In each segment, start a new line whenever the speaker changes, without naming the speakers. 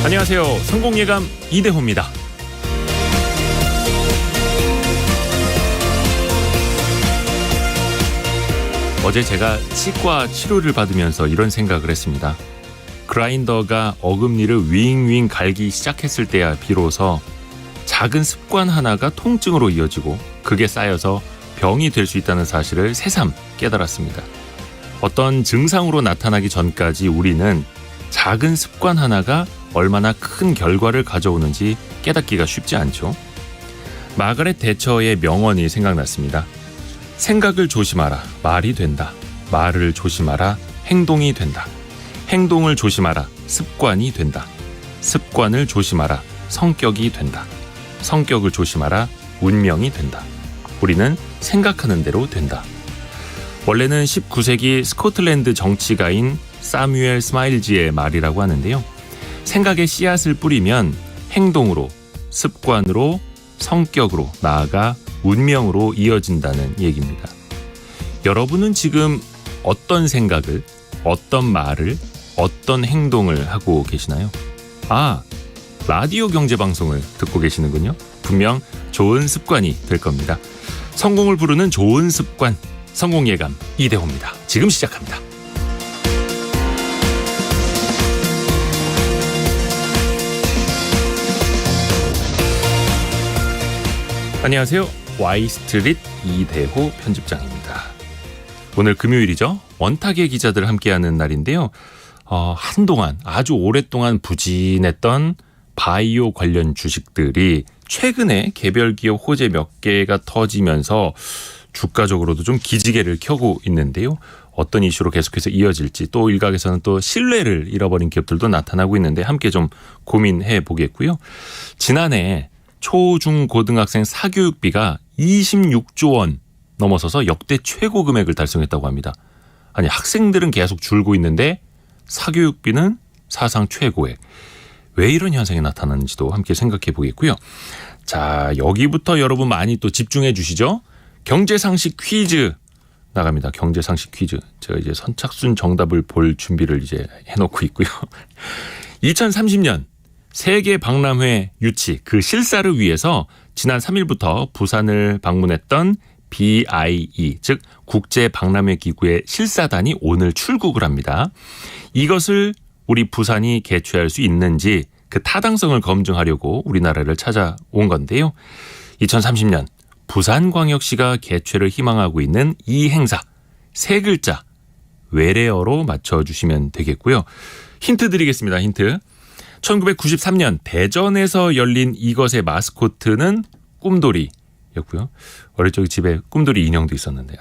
안녕하세요. 성공예감 이대호입니다. 어제 제가 치과 치료를 받으면서 이런 생각을 했습니다. 그라인더가 어금니를 윙윙 갈기 시작했을 때야 비로소 작은 습관 하나가 통증으로 이어지고 그게 쌓여서 병이 될 수 있다는 사실을 새삼 깨달았습니다. 어떤 증상으로 나타나기 전까지 우리는 작은 습관 하나가 얼마나 큰 결과를 가져오는지 깨닫기가 쉽지 않죠. 마가렛 대처의 명언이 생각났습니다. 생각을 조심하라, 말이 된다. 말을 조심하라, 행동이 된다. 행동을 조심하라, 습관이 된다. 습관을 조심하라, 성격이 된다. 성격을 조심하라, 운명이 된다. 우리는 생각하는 대로 된다. 원래는 19세기 스코틀랜드 정치가인 사뮤엘 스마일즈의 말이라고 하는데요. 생각의 씨앗을 뿌리면 행동으로, 습관으로, 성격으로, 나아가 운명으로 이어진다는 얘기입니다. 여러분은 지금 어떤 생각을, 어떤 말을, 어떤 행동을 하고 계시나요? 라디오 경제방송을 듣고 계시는군요. 분명 좋은 습관이 될 겁니다. 성공을 부르는 좋은 습관, 성공예감 이대호입니다. 지금 시작합니다. 안녕하세요. Y스트릿 이대호 편집장입니다. 오늘 금요일이죠. 원탁의 기자들 함께하는 날인데요. 한동안 아주 오랫동안 부진했던 바이오 관련 주식들이 최근에 개별 기업 호재 몇 개가 터지면서 주가적으로도 좀 기지개를 켜고 있는데요. 어떤 이슈로 계속해서 이어질지, 또 일각에서는 또 신뢰를 잃어버린 기업들도 나타나고 있는데 함께 좀 고민해 보겠고요. 지난해 초, 중, 고등학생 사교육비가 26조 원 넘어서서 역대 최고 금액을 달성했다고 합니다. 아니, 학생들은 계속 줄고 있는데 사교육비는 사상 최고액. 왜 이런 현상이 나타나는지도 함께 생각해 보겠고요. 자, 여기부터 여러분 많이 또 집중해 주시죠. 경제상식 퀴즈 나갑니다. 경제상식 퀴즈. 제가 이제 선착순 정답을 볼 준비를 이제 해놓고 있고요. 2030년 세계 박람회 유치 그 실사를 위해서 지난 3일부터 부산을 방문했던 BIE, 즉 국제박람회기구의 실사단이 오늘 출국을 합니다. 이것을 우리 부산이 개최할 수 있는지 그 타당성을 검증하려고 우리나라를 찾아온 건데요. 2030년 부산광역시가 개최를 희망하고 있는 이 행사, 세 글자 외래어로 맞춰주시면 되겠고요. 힌트 드리겠습니다. 힌트. 1993년 대전에서 열린 이것의 마스코트는 꿈돌이였고요. 어릴 적에 집에 꿈돌이 인형도 있었는데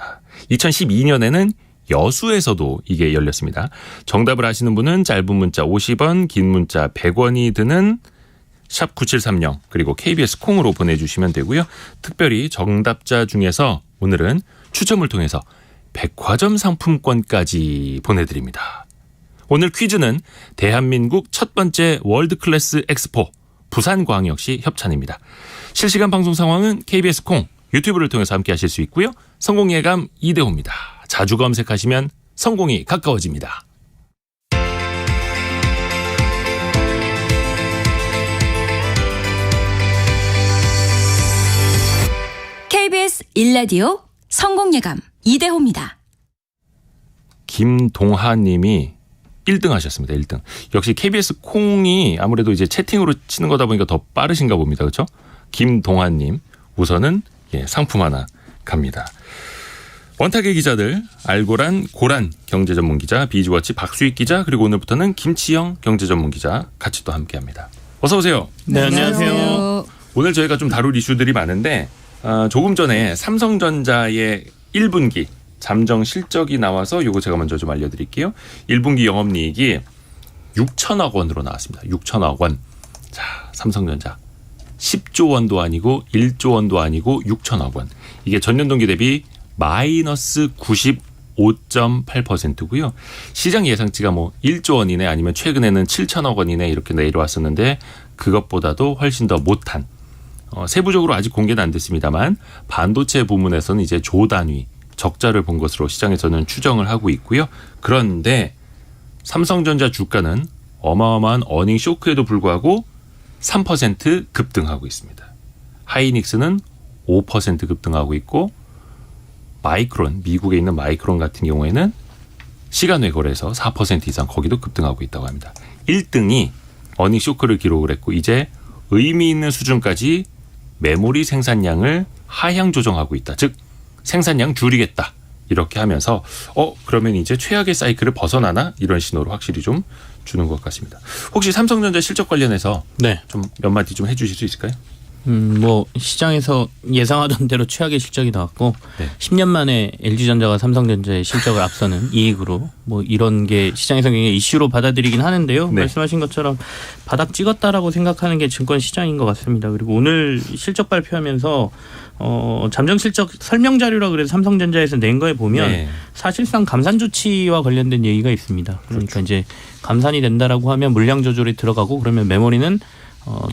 2012년에는 여수에서도 이게 열렸습니다. 정답을 아시는 분은 짧은 문자 50원, 긴 문자 100원이 드는 샵 9730 그리고 KBS 콩으로 보내주시면 되고요. 특별히 정답자 중에서 오늘은 추첨을 통해서 백화점 상품권까지 보내드립니다. 오늘 퀴즈는 대한민국 첫 번째 월드클래스 엑스포 부산광역시 협찬입니다. 실시간 방송 상황은 KBS 콩, 유튜브를 통해서 함께 하실 수 있고요. 성공예감 이대호입니다. 자주 검색하시면 성공이 가까워집니다.
KBS 1라디오 성공예감 이대호입니다.
김동하님이 1등 하셨습니다. 1등. 역시 KBS 콩이 아무래도 이제 채팅으로 치는 거다 보니까 더 빠르신가 봅니다. 그렇죠? 김동하님 우선은 상품 하나 갑니다. 원탁의 기자들 알고란 고란 경제전문기자, 비즈워치 박수익 기자, 그리고 오늘부터는 김치영 경제전문기자 같이 또 함께합니다. 어서 오세요.
네, 안녕하세요.
오늘 저희가 좀 다룰 이슈들이 많은데 조금 전에 삼성전자의 1분기 잠정 실적이 나와서 이거 제가 먼저 좀 알려드릴게요. 1분기 영업이익이 6천억 원으로 나왔습니다. 6천억 원. 자, 삼성전자 10조 원도 아니고 1조 원도 아니고 6천억 원. 이게 전년 동기 대비 마이너스 95.8%고요. 시장 예상치가 1조 원이네 아니면 최근에는 7천억 원이네 이렇게 내려왔었는데 그것보다도 훨씬 더 못한 세부적으로 아직 공개는 안 됐습니다만 반도체 부문에서는 이제 조 단위 적자를 본 것으로 시장에서는 추정을 하고 있고요. 그런데 삼성전자 주가는 어마어마한 어닝 쇼크에도 불구하고 3% 급등하고 있습니다. 하이닉스는 5% 급등하고 있고 마이크론, 미국에 있는 마이크론 같은 경우에는 시간외거래에서 4% 이상 거기도 급등하고 있다고 합니다. 1등이 어닝 쇼크를 기록을 했고 이제 의미 있는 수준까지 메모리 생산량을 하향 조정하고 있다. 즉 생산량 줄이겠다. 이렇게 하면서 그러면 이제 최악의 사이클을 벗어나나 이런 신호를 확실히 좀 주는 것 같습니다. 혹시 삼성전자 실적 관련해서
네.
좀 몇 마디 좀 해주실 수 있을까요?
뭐 시장에서 예상하던 대로 최악의 실적이 나왔고
네.
10년 만에 LG전자가 삼성전자의 실적을 앞서는 이익으로 뭐 이런 게 시장에서 굉장히 이슈로 받아들이긴 하는데요.
네.
말씀하신 것처럼 바닥 찍었다라고 생각하는 게 증권 시장인 것 같습니다. 그리고 오늘 실적 발표하면서 잠정 실적 설명 자료라 그래서 삼성전자에서 낸 거에 보면
네.
사실상 감산 조치와 관련된 얘기가 있습니다. 그러니까 이제 감산이 된다라고 하면 물량 조절이 들어가고 그러면 메모리는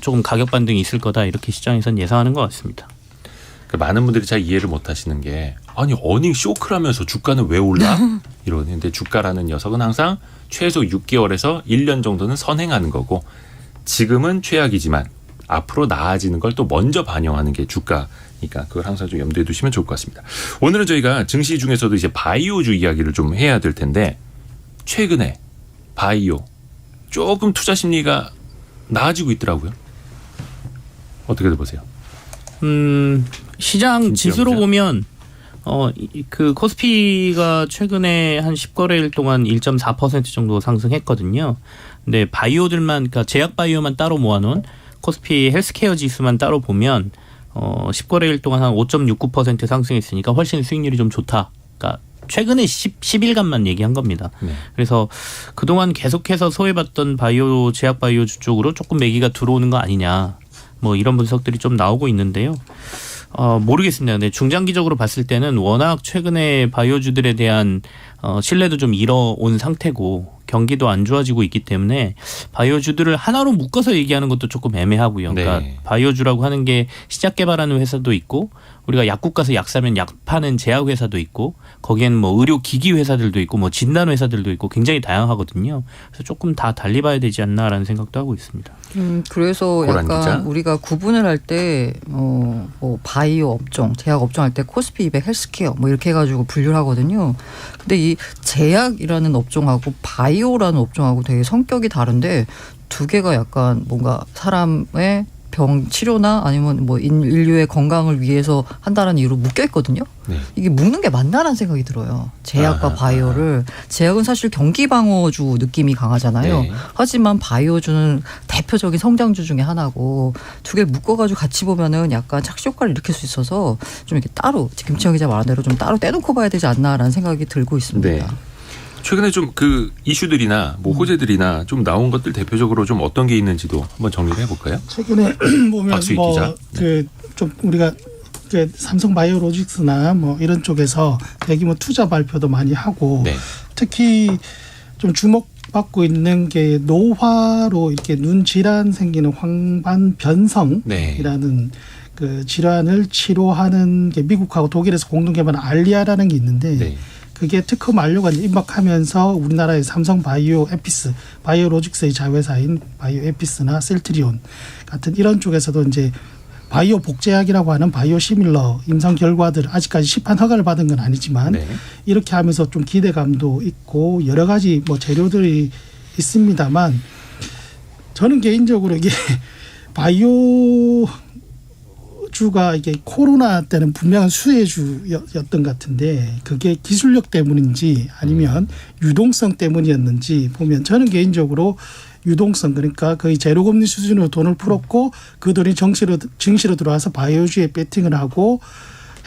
조금 가격 반등이 있을 거다 이렇게 시장에서는 예상하는 것 같습니다.
그러니까 많은 분들이 잘 이해를 못하시는 게 아니 어닝 쇼크라면서 주가는 왜 올라? 이러는데 주가라는 녀석은 항상 최소 6개월에서 1년 정도는 선행하는 거고 지금은 최악이지만 앞으로 나아지는 걸 또 먼저 반영하는 게 주가니까 그걸 항상 좀 염두에 두시면 좋을 것 같습니다. 오늘은 저희가 증시 중에서도 이제 바이오주 이야기를 좀 해야 될 텐데 최근에 바이오 조금 투자 심리가 나아지고 있더라고요. 어떻게들 보세요?
시장 지수로 보면 그 코스피가 최근에 한 10거래일 동안 1.4% 정도 상승했거든요. 근데 바이오들만 그러니까 제약 바이오만 따로 모아놓은 코스피 헬스케어 지수만 따로 보면 10거래일 동안 한 5.69% 상승했으니까 훨씬 수익률이 좀 좋다. 그러니까 최근에 10일간만 얘기한 겁니다.
네.
그래서 그동안 계속해서 소외받던 바이오 제약 바이오주 쪽으로 조금 매기가 들어오는 거 아니냐. 뭐 이런 분석들이 좀 나오고 있는데요. 모르겠습니다. 근데 중장기적으로 봤을 때는 워낙 최근에 바이오주들에 대한 신뢰도 좀 잃어온 상태고 경기도 안 좋아지고 있기 때문에 바이오주들을 하나로 묶어서 얘기하는 것도 조금 애매하고요. 그러니까
네.
바이오주라고 하는 게 시작 개발하는 회사도 있고 우리가 약국 가서 약 사면 약 파는 제약 회사도 있고 거기에는 뭐 의료 기기 회사들도 있고 뭐 진단 회사들도 있고 굉장히 다양하거든요. 그래서 조금 다 달리 봐야 되지 않나라는 생각도 하고 있습니다.
그래서
고란
약간
기자.
우리가 구분을 할 때 뭐 바이오 업종, 제약 업종 할 때 코스피 200 헬스케어 뭐 이렇게 해가지고 분류를 하거든요. 근데 이 제약이라는 업종하고 바이오라는 업종하고 되게 성격이 다른데 두 개가 약간 뭔가 사람의 병 치료나 아니면 뭐 인류의 건강을 위해서 한다는 이유로 묶여 있거든요.
네.
이게 묶는 게 맞나라는 생각이 들어요. 제약과 바이오를. 제약은 사실 경기 방어주 느낌이 강하잖아요.
네.
하지만 바이오주는 대표적인 성장주 중에 하나고 두 개 묶어가지고 같이 보면은 약간 착시 효과를 일으킬 수 있어서 좀 이렇게 따로 김치영 기자 말한 대로 좀 따로 떼놓고 봐야 되지 않나라는 생각이 들고 있습니다.
네. 최근에 좀 그 이슈들이나 뭐 호재들이나 좀 나온 것들 대표적으로 좀 어떤 게 있는지도 한번 정리를 해볼까요?
최근에 보면
박수희 기자.
그 좀 우리가 그 삼성 바이오로직스나 뭐 이런 쪽에서 대규모 투자 발표도 많이 하고
네.
특히 좀 주목받고 있는 게 노화로 이렇게 눈 질환 생기는 황반변성이라는
네.
그 질환을 치료하는 게 미국하고 독일에서 공동 개발한 알리아라는 게 있는데
네.
그게 특허 만료가 이제 임박하면서 우리나라의 삼성 바이오 에피스, 바이오로직스의 자회사인 바이오 에피스나 셀트리온 같은 이런 쪽에서도 이제 바이오 복제약이라고 하는 바이오 시밀러 임상 결과들 아직까지 시판 허가를 받은 건 아니지만
네.
이렇게 하면서 좀 기대감도 있고 여러 가지 뭐 재료들이 있습니다만 저는 개인적으로 이게 바이오 주가 이게 코로나 때는 분명한 수혜주였던 것 같은데 그게 기술력 때문인지 아니면 유동성 때문이었는지 보면 저는 개인적으로 유동성 그러니까 거의 제로금리 수준으로 돈을 풀었고 그 돈이 증시로 들어와서 바이오주에 배팅을 하고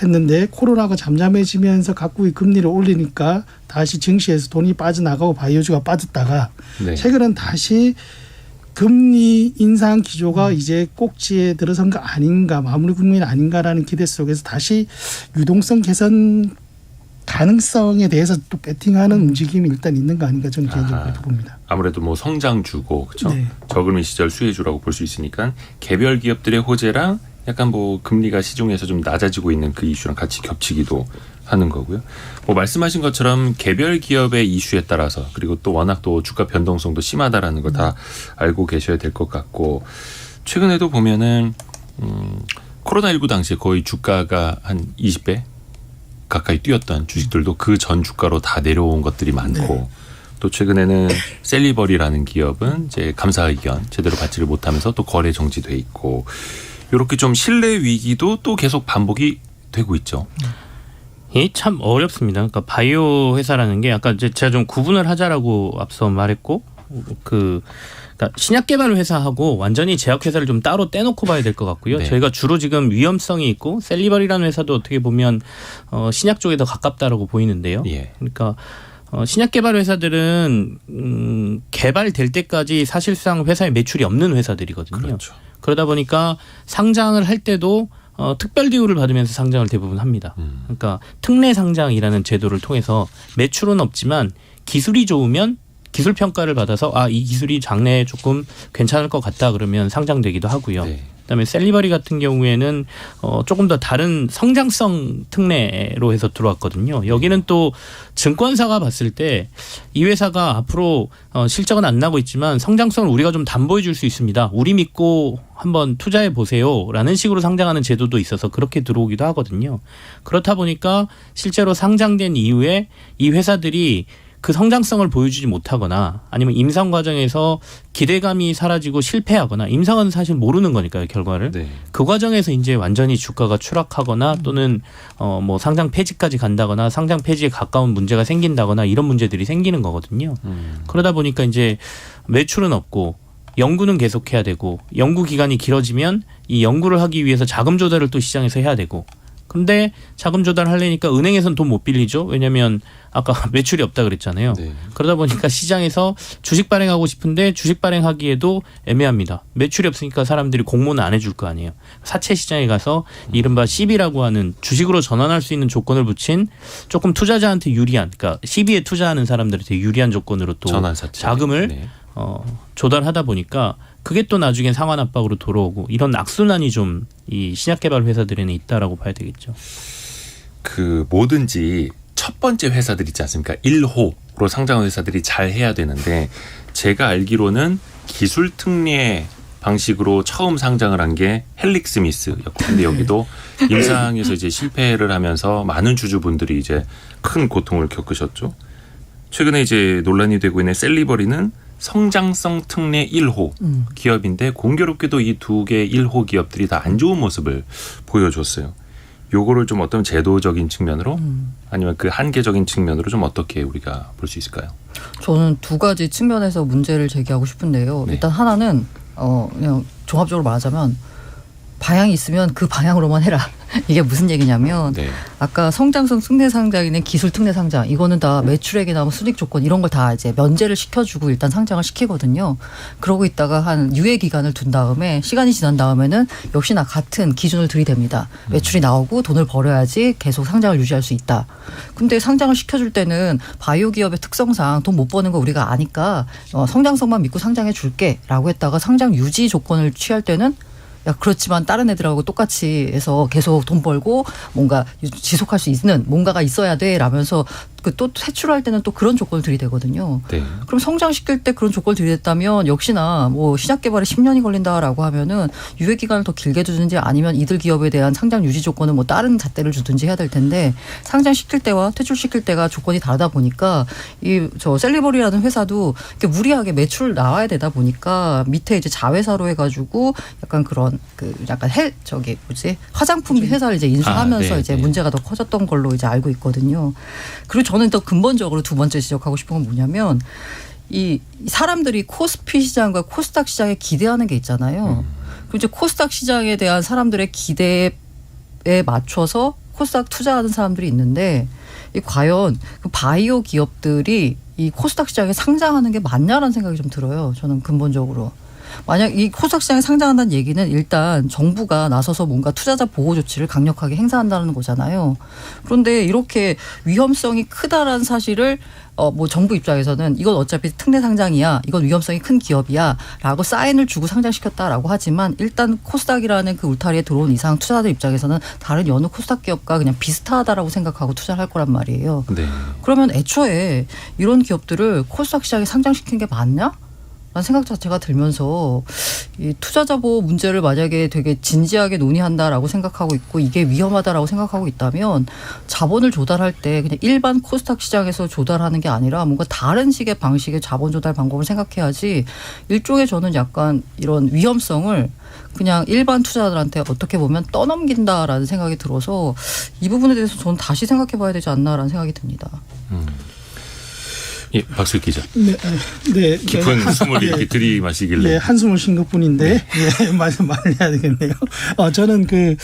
했는데 코로나가 잠잠해지면서 각국이 금리를 올리니까 다시 증시에서 돈이 빠져나가고 바이오주가 빠졌다가
네.
최근은 다시 금리 인상 기조가 이제 꼭지에 들어선 거 아닌가 마무리 국면 아닌가라는 기대 속에서 다시 유동성 개선 가능성에 대해서 또 배팅하는 움직임이 일단 있는 거 아닌가 저는 개인적으로 그렇게 봅니다.
아무래도 뭐 성장주고 그렇죠.
네.
저금리 시절 수혜주라고 볼 수 있으니까 개별 기업들의 호재랑 약간 뭐 금리가 시중에서 좀 낮아지고 있는 그 이슈랑 같이 겹치기도 하는 거고요. 뭐 말씀하신 것처럼 개별 기업의 이슈에 따라서 그리고 또 워낙 또 주가 변동성도 심하다라는 거 다 알고 계셔야 될 것 같고 최근에도 보면은 코로나19 당시에 거의 주가가 한 20배 가까이 뛰었던 주식들도 그 전 주가로 다 내려온 것들이 많고 또 최근에는 셀리버리라는 기업은 이제 감사 의견 제대로 받지를 못하면서 또 거래 정지돼 있고 이렇게 좀 신뢰 위기도 또 계속 반복이 되고 있죠.
이 참 어렵습니다. 그러니까 바이오 회사라는 게 아까 이제 제가 좀 구분을 하자라고 앞서 말했고 그러니까 신약 개발 회사하고 완전히 제약 회사를 좀 따로 떼놓고 봐야 될 것 같고요.
네.
저희가 주로 지금 위험성이 있고 셀리버리라는 회사도 어떻게 보면 신약 쪽에 더 가깝다라고 보이는데요.
예.
그러니까 신약 개발 회사들은 개발될 때까지 사실상 회사에 매출이 없는 회사들이거든요.
그렇죠.
그러다 보니까 상장을 할 때도 특별 대우를 받으면서 상장을 대부분 합니다. 그러니까 특례 상장이라는 제도를 통해서 매출은 없지만 기술이 좋으면 기술 평가를 받아서 이 기술이 장래에 조금 괜찮을 것 같다 그러면 상장되기도 하고요.
네.
그다음에 셀리버리 같은 경우에는 조금 더 다른 성장성 특례로 해서 들어왔거든요. 여기는 또 증권사가 봤을 때 이 회사가 앞으로 실적은 안 나고 있지만 성장성을 우리가 좀 담보해 줄 수 있습니다. 우리 믿고 한번 투자해 보세요라는 식으로 상장하는 제도도 있어서 그렇게 들어오기도 하거든요. 그렇다 보니까 실제로 상장된 이후에 이 회사들이 그 성장성을 보여주지 못하거나 아니면 임상 과정에서 기대감이 사라지고 실패하거나 임상은 사실 모르는 거니까요, 결과를.
네.
그 과정에서 이제 완전히 주가가 추락하거나 또는 뭐 상장 폐지까지 간다거나 상장 폐지에 가까운 문제가 생긴다거나 이런 문제들이 생기는 거거든요. 그러다 보니까 이제 매출은 없고 연구는 계속해야 되고 연구 기간이 길어지면 이 연구를 하기 위해서 자금 조달을 또 시장에서 해야 되고 근데 자금 조달하려니까 은행에서는 돈 못 빌리죠. 왜냐하면 아까 매출이 없다 그랬잖아요.
네.
그러다 보니까 시장에서 주식 발행하고 싶은데 주식 발행하기에도 애매합니다. 매출이 없으니까 사람들이 공모는 안 해줄 거 아니에요. 사채 시장에 가서 이른바 CB라고 하는 주식으로 전환할 수 있는 조건을 붙인 조금 투자자한테 유리한 그러니까 CB에 투자하는 사람들한테 유리한 조건으로 또
전환사채.
자금을
네.
조달하다 보니까 그게 또 나중에 상환 압박으로 돌아오고 이런 악순환이 좀 이 신약 개발 회사들에는 있다라고 봐야 되겠죠.
그 뭐든지 첫 번째 회사들 있지 않습니까? 1호로 상장한 회사들이 잘 해야 되는데 제가 알기로는 기술 특례 방식으로 처음 상장을 한 게 헬릭스미스였고 근데 여기도 임상에서 이제 실패를 하면서 많은 주주분들이 이제 큰 고통을 겪으셨죠. 최근에 이제 논란이 되고 있는 셀리버리는 성장성 특례 1호 기업인데 공교롭게도 이 두 개의 1호 기업들이 다 안 좋은 모습을 보여줬어요. 요거를 좀 어떤 제도적인 측면으로 아니면 그 한계적인 측면으로 좀 어떻게 우리가 볼 수 있을까요?
저는 두 가지 측면에서 문제를 제기하고 싶은데요.
네.
일단 하나는 그냥 종합적으로 말하자면 방향이 있으면 그 방향으로만 해라. 이게 무슨 얘기냐면
네.
아까 성장성 특례 상장이나 기술 특례 상장 이거는 다 매출액이나 뭐 수익 조건 이런 걸 다 이제 면제를 시켜주고 일단 상장을 시키거든요. 그러고 있다가 한 유예 기간을 둔 다음에 시간이 지난 다음에는 역시나 같은 기준을 들이댑니다. 매출이 나오고 돈을 벌어야지 계속 상장을 유지할 수 있다. 근데 상장을 시켜줄 때는 바이오 기업의 특성상 돈 못 버는 거 우리가 아니까 성장성만 믿고 상장해 줄게라고 했다가 상장 유지 조건을 취할 때는 야, 그렇지만 다른 애들하고 똑같이 해서 계속 돈 벌고 뭔가 지속할 수 있는 뭔가가 있어야 돼 라면서 그 또 퇴출할 때는 또 그런 조건을 들이대거든요.
네.
그럼 성장시킬 때 그런 조건을 들이댔다면 역시나 뭐 시작 개발에 10년이 걸린다라고 하면은 유예 기간을 더 길게 두든지 아니면 이들 기업에 대한 상장 유지 조건은 뭐 다른 잣대를 주든지 해야 될 텐데 상장시킬 때와 퇴출시킬 때가 조건이 다르다 보니까 이 저 셀리버리라는 회사도 이렇게 무리하게 매출 나와야 되다 보니까 밑에 이제 자회사로 해가지고 약간 그런 그 약간 화장품 회사를 이제 인수하면서
네,
이제
네.
문제가 더 커졌던 걸로 이제 알고 있거든요. 그리고 저는 더 근본적으로 두 번째 지적하고 싶은 건 뭐냐면 이 사람들이 코스피 시장과 코스닥 시장에 기대하는 게 있잖아요. 그리고 이제 코스닥 시장에 대한 사람들의 기대에 맞춰서 코스닥 투자하는 사람들이 있는데 이 과연 그 바이오 기업들이 이 코스닥 시장에 상장하는 게 맞냐라는 생각이 좀 들어요. 저는 근본적으로. 만약 이 코스닥 시장에 상장한다는 얘기는 일단 정부가 나서서 뭔가 투자자 보호 조치를 강력하게 행사한다는 거잖아요. 그런데 이렇게 위험성이 크다라는 사실을 뭐 정부 입장에서는 이건 어차피 특례 상장이야. 이건 위험성이 큰 기업이야. 라고 사인을 주고 상장시켰다라고 하지만 일단 코스닥이라는 그 울타리에 들어온 이상 투자자들 입장에서는 다른 여느 코스닥 기업과 그냥 비슷하다라고 생각하고 투자를 할 거란 말이에요.
네.
그러면 애초에 이런 기업들을 코스닥 시장에 상장시킨 게 맞냐? 라는 생각 자체가 들면서 이 투자자 보호 문제를 만약에 되게 진지하게 논의한다라고 생각하고 있고 이게 위험하다라고 생각하고 있다면 자본을 조달할 때 그냥 일반 코스닥 시장에서 조달하는 게 아니라 뭔가 다른 식의 방식의 자본 조달 방법을 생각해야지 일종의 저는 약간 이런 위험성을 그냥 일반 투자자들한테 어떻게 보면 떠넘긴다라는 생각이 들어서 이 부분에 대해서 저는 다시 생각해 봐야 되지 않나라는 생각이 듭니다.
예, 박슬 기자.
네.
깊은 숨을 이렇게 들이마시길래.
네, 한숨을 쉰 것뿐인데 예, 말을 해야 되겠네요. 저는 그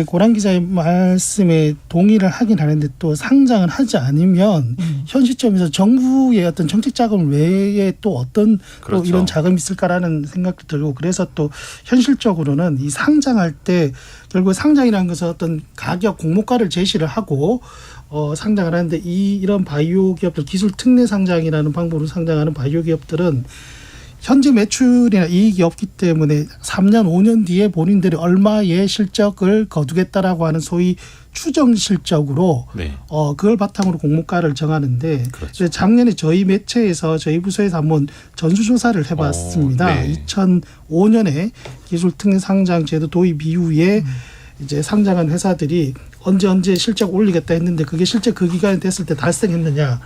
고란 기자의 말씀에 동의를 하긴 하는데 또 상장을 하지 않으면 현 시점에서 정부의 어떤 정책 자금 외에 또 어떤
그렇죠.
또 이런 자금이 있을까라는 생각도 들고 그래서 또 현실적으로는 이 상장할 때 결국 상장이라는 것은 어떤 가격 공모가를 제시를 하고 상장을 하는데 이런 바이오 기업들 기술 특례 상장이라는 방법으로 상장하는 바이오 기업들은 현재 매출이나 이익이 없기 때문에 3년, 5년 뒤에 본인들이 얼마의 실적을 거두겠다라고 하는 소위 추정 실적으로
네.
그걸 바탕으로 공모가를 정하는데
그렇죠.
작년에 저희 매체에서 저희 부서에서 한번 전수조사를 해봤습니다.
네.
2005년에 기술 특례 상장 제도 도입 이후에 이제 상장한 회사들이 언제 실적 올리겠다 했는데 그게 실제 그 기간이 됐을 때 달성했느냐.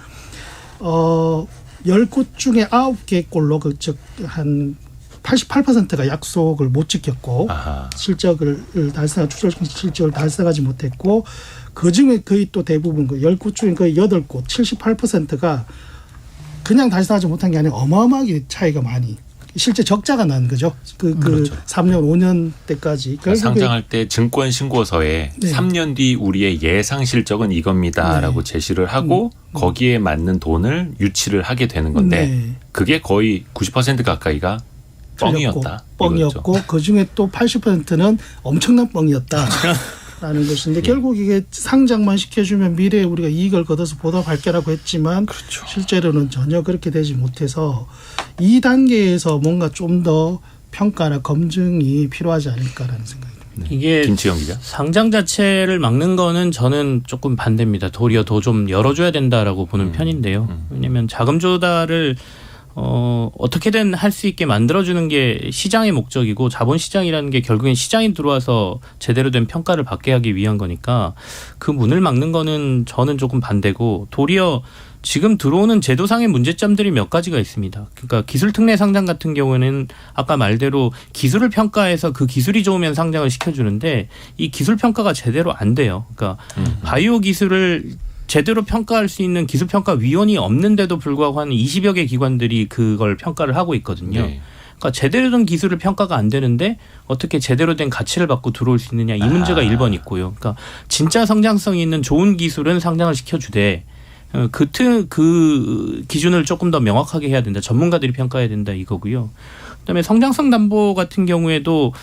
10곳 중에 9개 꼴로 즉 한 88%가 약속을 못 지켰고
아하.
실적을 추정 실적을 달성하지 못했고 그중에 거의 또 대부분 10곳 중에 거의 8곳 78%가 그냥 달성하지 못한 게 아니라 어마어마하게 차이가 많이 실제 적자가 난 거죠.
그렇죠.
3년, 5년 때까지.
그러니까 상장할 때 증권 신고서에
네.
3년 뒤 우리의 예상 실적은 이겁니다라고
네.
제시를 하고 거기에 맞는 돈을 유치를 하게 되는 건데
네.
그게 거의 90% 가까이가 뻥이었다.
뻥이었고
이거죠.
그중에 또 80%는 엄청난 뻥이었다. 라는 것인데 결국 이게 상장만 시켜주면 미래에 우리가 이익을 거둬서 보답할 게라고 했지만
그렇죠.
실제로는 전혀 그렇게 되지 못해서 이 단계에서 뭔가 좀 더 평가나 검증이 필요하지 않을까라는 생각이 듭니다.
이게
김치영 기자.
상장 자체를 막는 거는 저는 조금 반대입니다. 도리어 더 좀 열어줘야 된다라고 보는 편인데요. 왜냐하면 자금 조달을 어떻게든 할 수 있게 만들어주는 게 시장의 목적이고 자본시장이라는 게 결국엔 시장이 들어와서 제대로 된 평가를 받게 하기 위한 거니까 그 문을 막는 거는 저는 조금 반대고 도리어 지금 들어오는 제도상의 문제점들이 몇 가지가 있습니다. 그러니까 기술 특례 상장 같은 경우에는 아까 말대로 기술을 평가해서 그 기술이 좋으면 상장을 시켜주는데 이 기술 평가가 제대로 안 돼요. 그러니까 바이오 기술을 제대로 평가할 수 있는 기술평가위원이 없는데도 불구하고 한 20여 개 기관들이 그걸 평가를 하고 있거든요.
네.
그러니까 제대로 된 기술을 평가가 안 되는데 어떻게 제대로 된 가치를 받고 들어올 수 있느냐 이 문제가 1번 있고요. 그러니까 진짜 성장성이 있는 좋은 기술은 상장을 시켜주되 그 기준을 조금 더 명확하게 해야 된다. 전문가들이 평가해야 된다 이거고요. 그다음에 성장성 담보 같은 경우에도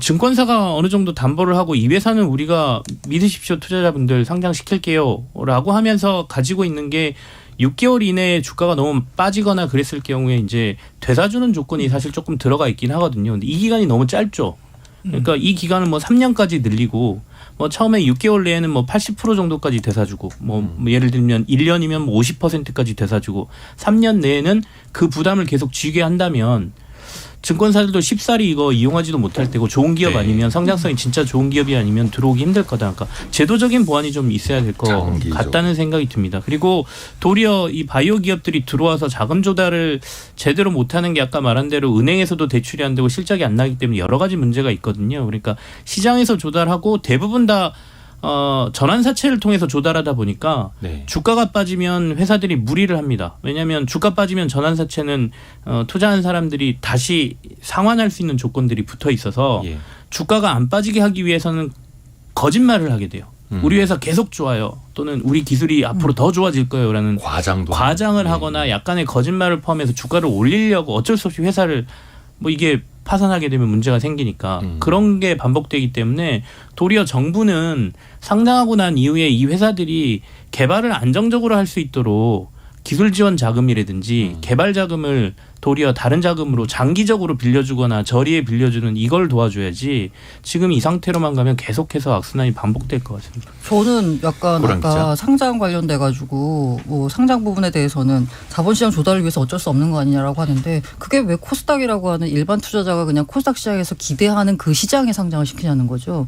증권사가 어느 정도 담보를 하고 이 회사는 우리가 믿으십시오 투자자분들 상장시킬게요 라고 하면서 가지고 있는 게 6개월 이내에 주가가 너무 빠지거나 그랬을 경우에 이제 되사주는 조건이 사실 조금 들어가 있긴 하거든요. 근데 이 기간이 너무 짧죠. 그러니까 이 기간을 뭐 3년까지 늘리고 뭐 처음에 6개월 내에는 뭐 80% 정도까지 되사주고 뭐 예를 들면 1년이면 뭐 50%까지 되사주고 3년 내에는 그 부담을 계속 쥐게 한다면 증권사들도 쉽사리 이거 이용하지도 못할 테고 좋은 기업
네.
아니면 성장성이 진짜 좋은 기업이 아니면 들어오기 힘들 거다. 그러니까 제도적인 보완이 좀 있어야 될 것 같다는 생각이 듭니다. 그리고 도리어 이 바이오 기업들이 들어와서 자금 조달을 제대로 못하는 게 아까 말한 대로 은행에서도 대출이 안 되고 실적이 안 나기 때문에 여러 가지 문제가 있거든요. 그러니까 시장에서 조달하고 대부분 다 전환사채를 통해서 조달하다 보니까
네.
주가가 빠지면 회사들이 무리를 합니다. 왜냐하면 주가 빠지면 전환사채는 투자한 사람들이 다시 상환할 수 있는 조건들이 붙어 있어서
예.
주가가 안 빠지게 하기 위해서는 거짓말을 하게 돼요. 우리 회사 계속 좋아요. 또는 우리 기술이 앞으로 더 좋아질 거예요라는 과장을 하거나 약간의 거짓말을 포함해서 주가를 올리려고 어쩔 수 없이 회사를 뭐 이게 파산하게 되면 문제가 생기니까 그런 게 반복되기 때문에 도리어 정부는 상장하고 난 이후에 이 회사들이 개발을 안정적으로 할 수 있도록 기술 지원 자금이라든지 개발 자금을 도리어 다른 자금으로 장기적으로 빌려주거나 저리에 빌려주는 이걸 도와줘야지 지금 이 상태로만 가면 계속해서 악순환이 반복될 것 같습니다.
저는 약간
호랑이죠.
아까 상장 관련돼 가지고 뭐 상장 부분에 대해서는 자본시장 조달을 위해서 어쩔 수 없는 거 아니냐라고 하는데 그게 왜 코스닥이라고 하는 일반 투자자가 그냥 코스닥 시장에서 기대하는 그 시장에 상장을 시키냐는 거죠.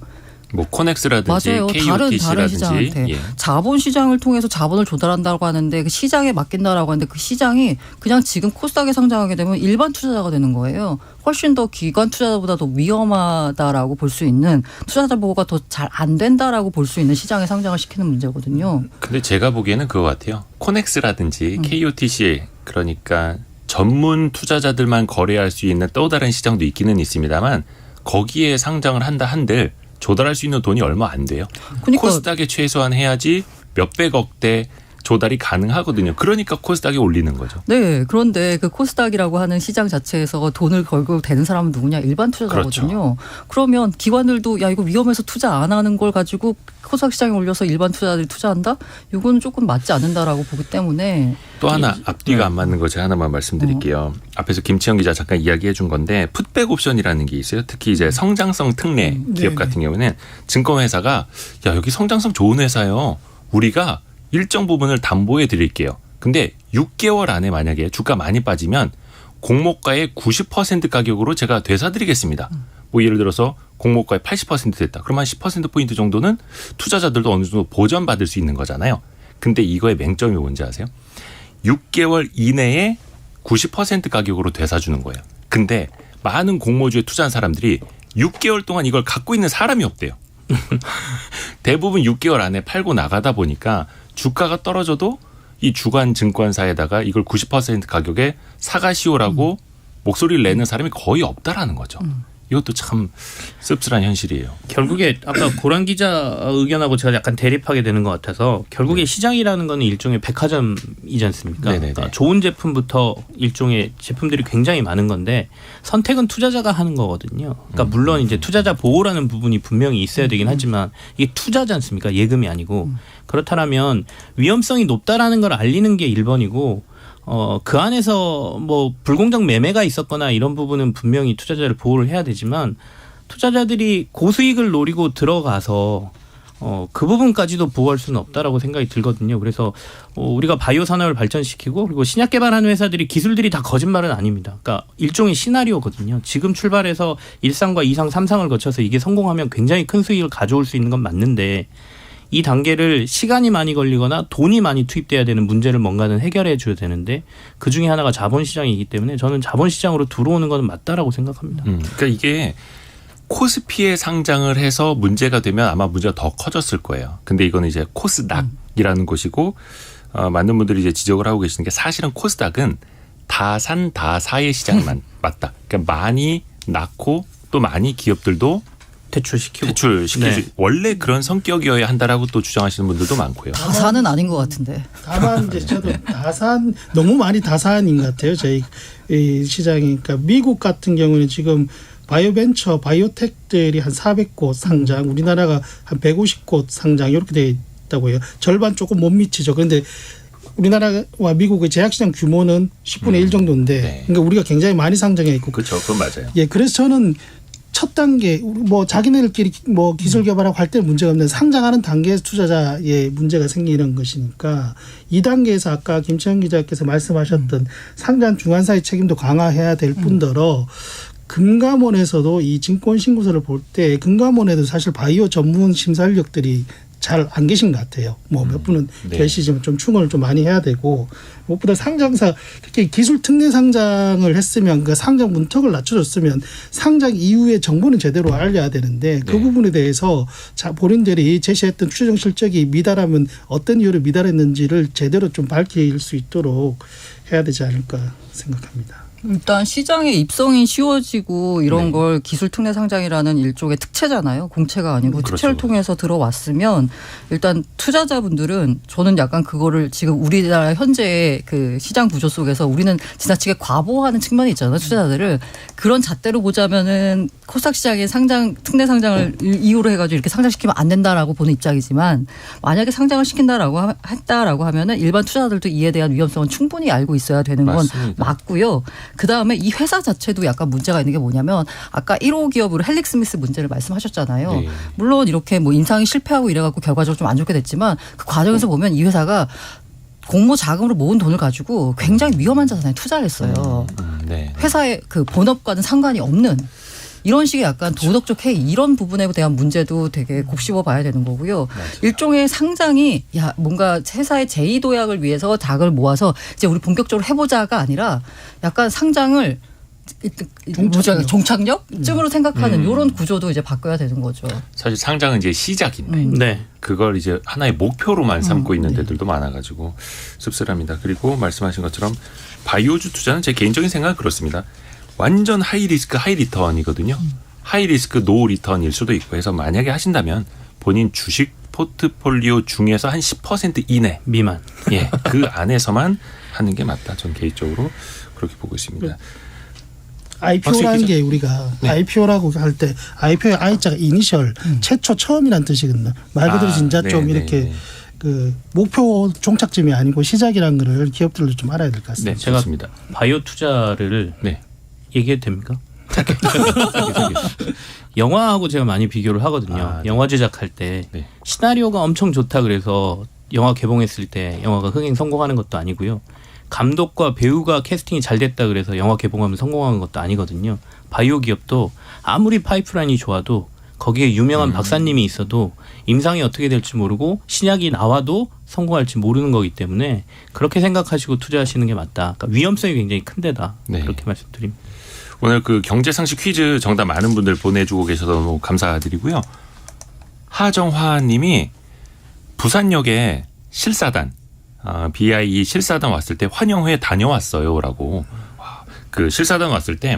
뭐 코넥스라든지
맞아요. 다른
KOTC라든지
시장한테
예.
자본 시장을 통해서 자본을 조달한다고 하는데 그 시장에 맡긴다라고 하는데 그 시장이 그냥 지금 코스닥에 상장하게 되면 일반 투자자가 되는 거예요. 훨씬 더 기관 투자자보다 더 위험하다라고 볼 수 있는 투자자 보호가 더 잘 안 된다라고 볼 수 있는 시장에 상장을 시키는 문제거든요.
근데 제가 보기에는 그거 같아요. 코넥스라든지 KOTC 그러니까 전문 투자자들만 거래할 수 있는 또 다른 시장도 있기는 있습니다만 거기에 상장을 한다 한들 조달할 수 있는 돈이 얼마 안 돼요.
그러니까
코스닥에 최소한 해야지 몇백억대 조달이 가능하거든요. 그러니까 코스닥에 올리는 거죠.
네, 그런데 그 코스닥이라고 하는 시장 자체에서 돈을 걸고 되는 사람은 누구냐? 일반 투자자거든요. 그러면 기관들도 야 이거 위험해서 투자 안 하는 걸 가지고 코스닥 시장에 올려서 일반 투자자들이 투자한다? 이거는 조금 맞지 않는다라고 보기 때문에
또 하나 앞뒤가 안 맞는 거 제가 하나만 말씀드릴게요. 앞에서 김치영 기자 잠깐 이야기해 준 건데 풋백 옵션이라는 게 있어요. 특히 이제 성장성 특례 기업 같은 경우는 증권회사가 야 여기 성장성 좋은 회사요. 우리가 일정 부분을 담보해 드릴게요. 근데 6개월 안에 만약에 주가 많이 빠지면 공모가의 90% 가격으로 제가 되사드리겠습니다. 뭐 예를 들어서 공모가의 80% 됐다. 그러면 한 10%포인트 정도는 투자자들도 어느 정도 보전받을 수 있는 거잖아요. 근데 이거의 맹점이 뭔지 아세요? 6개월 이내에 90% 가격으로 되사주는 거예요. 근데 많은 공모주에 투자한 사람들이 6개월 동안 이걸 갖고 있는 사람이 없대요. 대부분 6개월 안에 팔고 나가다 보니까 주가가 떨어져도 이 주간 증권사에다가 이걸 90% 가격에 사가시오라고 목소리를 내는 사람이 거의 없다라는 거죠. 이것도 참 씁쓸한 현실이에요.
결국에 아까 고란 기자 의견하고 제가 약간 대립하게 되는 것 같아서 결국에 시장이라는 거는 일종의 백화점이지 않습니까? 그러니까 좋은 제품부터 일종의 제품들이 굉장히 많은 건데 선택은 투자자가 하는 거거든요. 그러니까 물론 이제 투자자 보호라는 부분이 분명히 있어야 되긴 하지만 이게 투자지 않습니까? 예금이 아니고. 그렇다면 위험성이 높다라는 걸 알리는 게 1번이고 그 안에서 뭐 불공정 매매가 있었거나 이런 부분은 분명히 투자자를 보호를 해야 되지만 투자자들이 고수익을 노리고 들어가서 그 부분까지도 보호할 수는 없다라고 생각이 들거든요. 그래서 우리가 바이오 산업을 발전시키고 그리고 신약 개발하는 회사들이 기술들이 다 거짓말은 아닙니다. 그러니까 일종의 시나리오거든요. 지금 출발해서 1상과 2상, 3상을 거쳐서 이게 성공하면 굉장히 큰 수익을 가져올 수 있는 건 맞는데 이 단계를 시간이 많이 걸리거나 돈이 많이 투입돼야 되는 문제를 뭔가는 해결해 줘야 되는데 그중에 하나가 자본시장이기 때문에 저는 자본시장으로 들어오는 건 맞다라고 생각합니다.
그러니까 이게 코스피에 상장을 해서 문제가 되면 아마 문제가 더 커졌을 거예요. 근데 이거는 이제 코스닥이라는 곳이고 많은 분들이 이제 지적을 하고 계시는 게 사실은 코스닥은 다산 다사의 시장만 맞다. 그러니까 많이 낳고 또 많이 기업들도 대출시킬 수 원래 그런 성격이어야 한다라고 또 주장하시는 분들도 많고요.
다산은 아닌 것 같은데.
다만 이제 저도 다산 너무 많이 다산인 것 같아요. 저희 이 시장이. 그러니까 미국 같은 경우는 지금 바이오벤처, 바이오텍들이 한 400곳 상장, 우리나라가 한 150곳 상장 이렇게 되어 있다고 해요. 절반 조금 못 미치죠. 그런데 우리나라와 미국의 제약시장 규모는 10분의 1 정도인데
네.
그러니까 우리가 굉장히 많이 상장해 있고.
그렇죠. 그건 맞아요.
예, 그래서 저는 첫 단계 뭐 자기네들끼리 뭐 기술 개발하고 할 때는 문제가 없는데 상장하는 단계에서 투자자의 문제가 생기는 것이니까 2단계에서 아까 김치영 기자께서 말씀하셨던 상장 중간사의 책임도 강화해야 될 뿐더러 금감원에서도 이 증권 신고서를 볼 때 금감원에도 사실 바이오 전문 심사 인력들이 잘 안 계신 것 같아요. 뭐 몇 분은 계시지만 좀 충원을 좀 많이 해야 되고 무엇보다 상장사 특히 기술 특례 상장을 했으면 그 상장 문턱을 낮춰줬으면 상장 이후에 정보는 제대로 알려야 되는데 그 부분에 대해서 본인들이 제시했던 추정 실적이 미달하면 어떤 이유로 미달했는지를 제대로 좀 밝힐 수 있도록 해야 되지 않을까 생각합니다.
일단 시장의 입성이 쉬워지고 이런
네.
걸 기술특례상장이라는 일종의 특채잖아요. 공채가 아니고
그렇죠.
특채를 통해서 들어왔으면 일단 투자자분들은 저는 약간 그거를 지금 우리나라 현재의 그 시장 구조 속에서 우리는 지나치게 과보하는 측면이 있잖아요. 투자자들을. 그런 잣대로 보자면은 코스닥 시장의 상장, 특례상장을 이유로 해가지고 이렇게 상장시키면 안 된다라고 보는 입장이지만 만약에 상장을 시킨다라고 했다라고 하면은 일반 투자자들도 이에 대한 위험성은 충분히 알고 있어야 되는 건
맞습니다.
맞고요. 그다음에 이 회사 자체도 약간 문제가 있는 게 뭐냐면 아까 1호 기업으로 헬릭 스미스 문제를 말씀하셨잖아요.
네.
물론 이렇게 뭐 인상이 실패하고 이래갖고 결과적으로 좀 안 좋게 됐지만 그 과정에서 보면 이 회사가 공모 자금으로 모은 돈을 가지고 굉장히 위험한 자산에 투자를 했어요.
네.
회사의 그 본업과는 상관이 없는 이런 식의 약간 도덕적 해이 이런 부분에 대한 문제도 되게 곱씹어 봐야 되는 거고요.
맞아요.
일종의 상장이 야 뭔가 회사의 제2도약을 위해서 닭을 모아서 이제 우리 본격적으로 해보자가 아니라 약간 상장을 종착역쯤으로 생각하는 이런 구조도 이제 바꿔야 되는 거죠.
사실 상장은 이제 시작인데
네.
그걸 이제 하나의 목표로만 삼고 있는 데들도 많아가지고 씁쓸합니다. 그리고 말씀하신 것처럼 바이오주 투자는 제 개인적인 생각은 그렇습니다. 완전 하이 리스크 하이 리턴이거든요. 하이 리스크 노 리턴일 수도 있고 해서 만약에 하신다면 본인 주식 포트폴리오 중에서 한 10% 이내
미만.
예, 그 안에서만 하는 게 맞다. 전 개인적으로 그렇게 보고 있습니다.
IPO라는 게 우리가
네.
IPO라고 할 때 IPO의 I자가 이니셜 최초 처음이란 뜻이거든요. 말 그대로 진짜 좀 이렇게 그 목표 종착점이 아니고 시작이라는 거를 기업들도 좀 알아야 될 것 같습니다.
네,
제가
좋습니다.
바이오 투자를
네.
얘기해도 됩니까? 영화하고 제가 많이 비교를 하거든요.
아, 네.
영화 제작할 때
네.
시나리오가 엄청 좋다 그래서 영화 개봉했을 때 영화가 흥행 성공하는 것도 아니고요. 감독과 배우가 캐스팅이 잘 됐다 그래서 영화 개봉하면 성공하는 것도 아니거든요. 바이오 기업도 아무리 파이프라인이 좋아도 거기에 유명한 박사님이 있어도 임상이 어떻게 될지 모르고 신약이 나와도 성공할지 모르는 거기 때문에 그렇게 생각하시고 투자하시는 게 맞다. 그러니까 위험성이 굉장히 큰 데다.
네.
그렇게 말씀드립니다.
오늘 그 경제상식 퀴즈 정답 많은 분들 보내주고 계셔서 너무 감사드리고요. 하정화 님이 부산역에 실사단 BIE 실사단 왔을 때 환영회 다녀왔어요라고. 그 실사단 왔을 때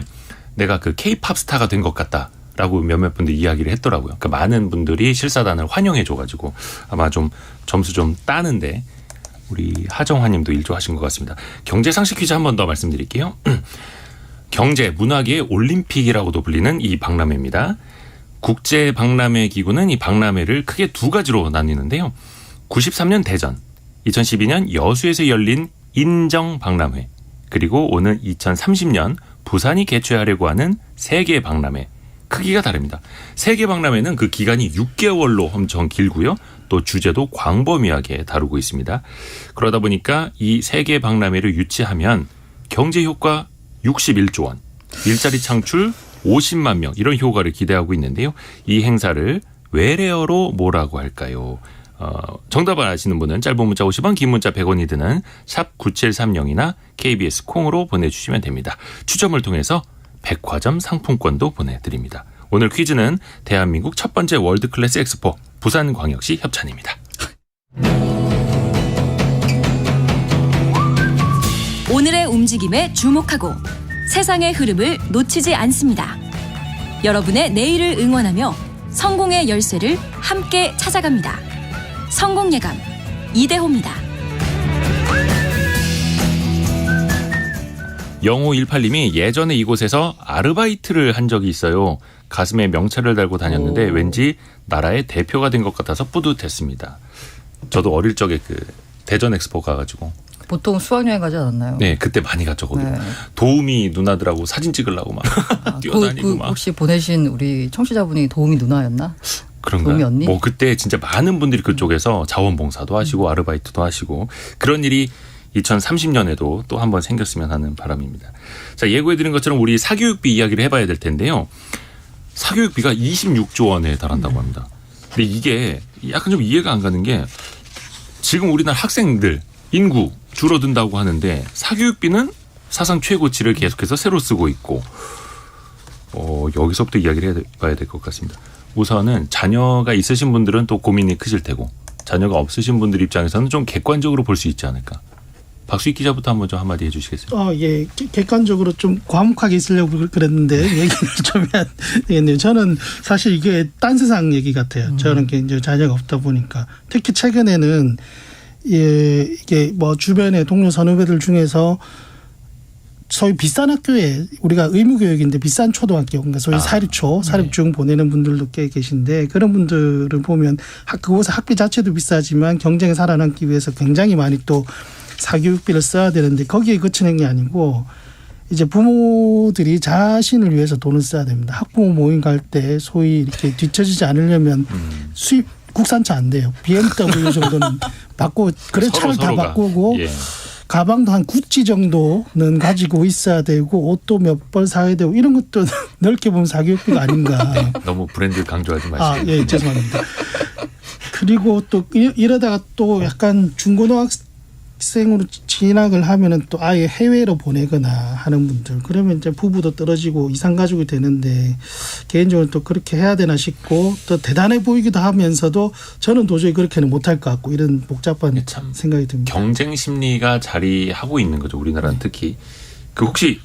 내가 그 K-팝 스타가 된 것 같다라고 몇몇 분들이 이야기를 했더라고요. 그러니까 많은 분들이 실사단을 환영해 줘가지고 아마 좀 점수 좀 따는데 우리 하정화님도 일조하신 것 같습니다. 경제상식 퀴즈 한 번 더 말씀드릴게요. 경제 문화계의 올림픽이라고도 불리는 이 박람회입니다. 국제 박람회 기구는 이 박람회를 크게 두 가지로 나뉘는데요. 93년 대전, 2012년 여수에서 열린 인정 박람회, 그리고 오는 2030년 부산이 개최하려고 하는 세계 박람회. 크기가 다릅니다. 세계 박람회는 그 기간이 6개월로 엄청 길고요. 또 주제도 광범위하게 다루고 있습니다. 그러다 보니까 이 세계 박람회를 유치하면 경제 효과 61조 원, 일자리 창출 50만 명 이런 효과를 기대하고 있는데요. 이 행사를 외래어로 뭐라고 할까요? 정답을 아시는 분은 짧은 문자 50원, 긴 문자 100원이 드는 샵 9730이나 KBS 콩으로 보내주시면 됩니다. 추첨을 통해서 백화점 상품권도 보내드립니다. 오늘 퀴즈는 대한민국 첫 번째 월드클래스 엑스포 부산광역시 협찬입니다.
오늘의 움직임에 주목하고 세상의 흐름을 놓치지 않습니다. 여러분의 내일을 응원하며 성공의 열쇠를 함께 찾아갑니다. 성공예감 이대호입니다.
0518님이 예전에 이곳에서 아르바이트를 한 적이 있어요. 가슴에 명찰을 달고 다녔는데 왠지 나라의 대표가 된 것 같아서 뿌듯했습니다. 저도 어릴 적에 그 대전 엑스포 가가지고
보통 수학여행 가지 않았나요?
네 그때 많이 갔죠 거기.
네.
도우미 누나들하고 사진 찍으려고 막 뛰어다니고 막
혹시 보내신 우리 청취자분이 도우미 누나였나?
그런가요?
도우미 언니?
뭐 그때 진짜 많은 분들이 그쪽에서 자원봉사도 하시고 아르바이트도 하시고 그런 일이 2030년에도 또 한 번 생겼으면 하는 바람입니다. 자, 예고해드린 것처럼 우리 사교육비 이야기를 해봐야 될 텐데요. 사교육비가 26조 원에 달한다고 합니다. 근데 이게 약간 좀 이해가 안 가는 게 지금 우리나라 학생들 인구 줄어든다고 하는데 사교육비는 사상 최고치를 계속해서 새로 쓰고 있고 여기서부터 이야기를 해봐야 될 것 같습니다. 우선은 자녀가 있으신 분들은 또 고민이 크실 테고 자녀가 없으신 분들 입장에서는 좀 객관적으로 볼 수 있지 않을까. 박수익 기자부터 한번 좀 한마디 해주시겠어요?
예. 객관적으로 좀 과묵하게 있으려고 그랬는데 얘기를 좀 해야 되겠네요. 저는 사실 이게 딴 세상 얘기 같아요. 저는 이제 자녀가 없다 보니까. 특히 최근에는 이게 뭐 주변의 동료 선후배들 중에서 소위 비싼 학교에 우리가 의무교육인데 비싼 초등학교, 그러니까 소위 사립초, 사립중 보내는 분들도 꽤 계신데 그런 분들을 보면 그곳의 학비 자체도 비싸지만 경쟁에 살아남기 위해서 굉장히 많이 또 사교육비를 써야 되는데 거기에 그치는 게 아니고 이제 부모들이 자신을 위해서 돈을 써야 됩니다. 학부모 모임 갈 때 소위 이렇게 뒤처지지 않으려면 수입 국산차 안 돼요. BMW 정도는 바꾸고 그래 차를 다 바꾸고
예.
가방도 한 구찌 정도는 가지고 있어야 되고 옷도 몇 벌 사야 되고 이런 것도 넓게 보면 사교육비가 아닌가.
너무 브랜드 강조하지 마시고.
예, 죄송합니다. 그리고 또 이러다가 또 약간 중고등학생으로 진학을 하면은 또 아예 해외로 보내거나 하는 분들 그러면 이제 부부도 떨어지고 이상 가족이 되는데 개인적으로 또 그렇게 해야 되나 싶고 또 대단해 보이기도 하면서도 저는 도저히 그렇게는 못할 것 같고 이런 복잡한
참
생각이 듭니다.
경쟁 심리가 자리하고 있는 거죠. 우리나라는 특히. 그 혹시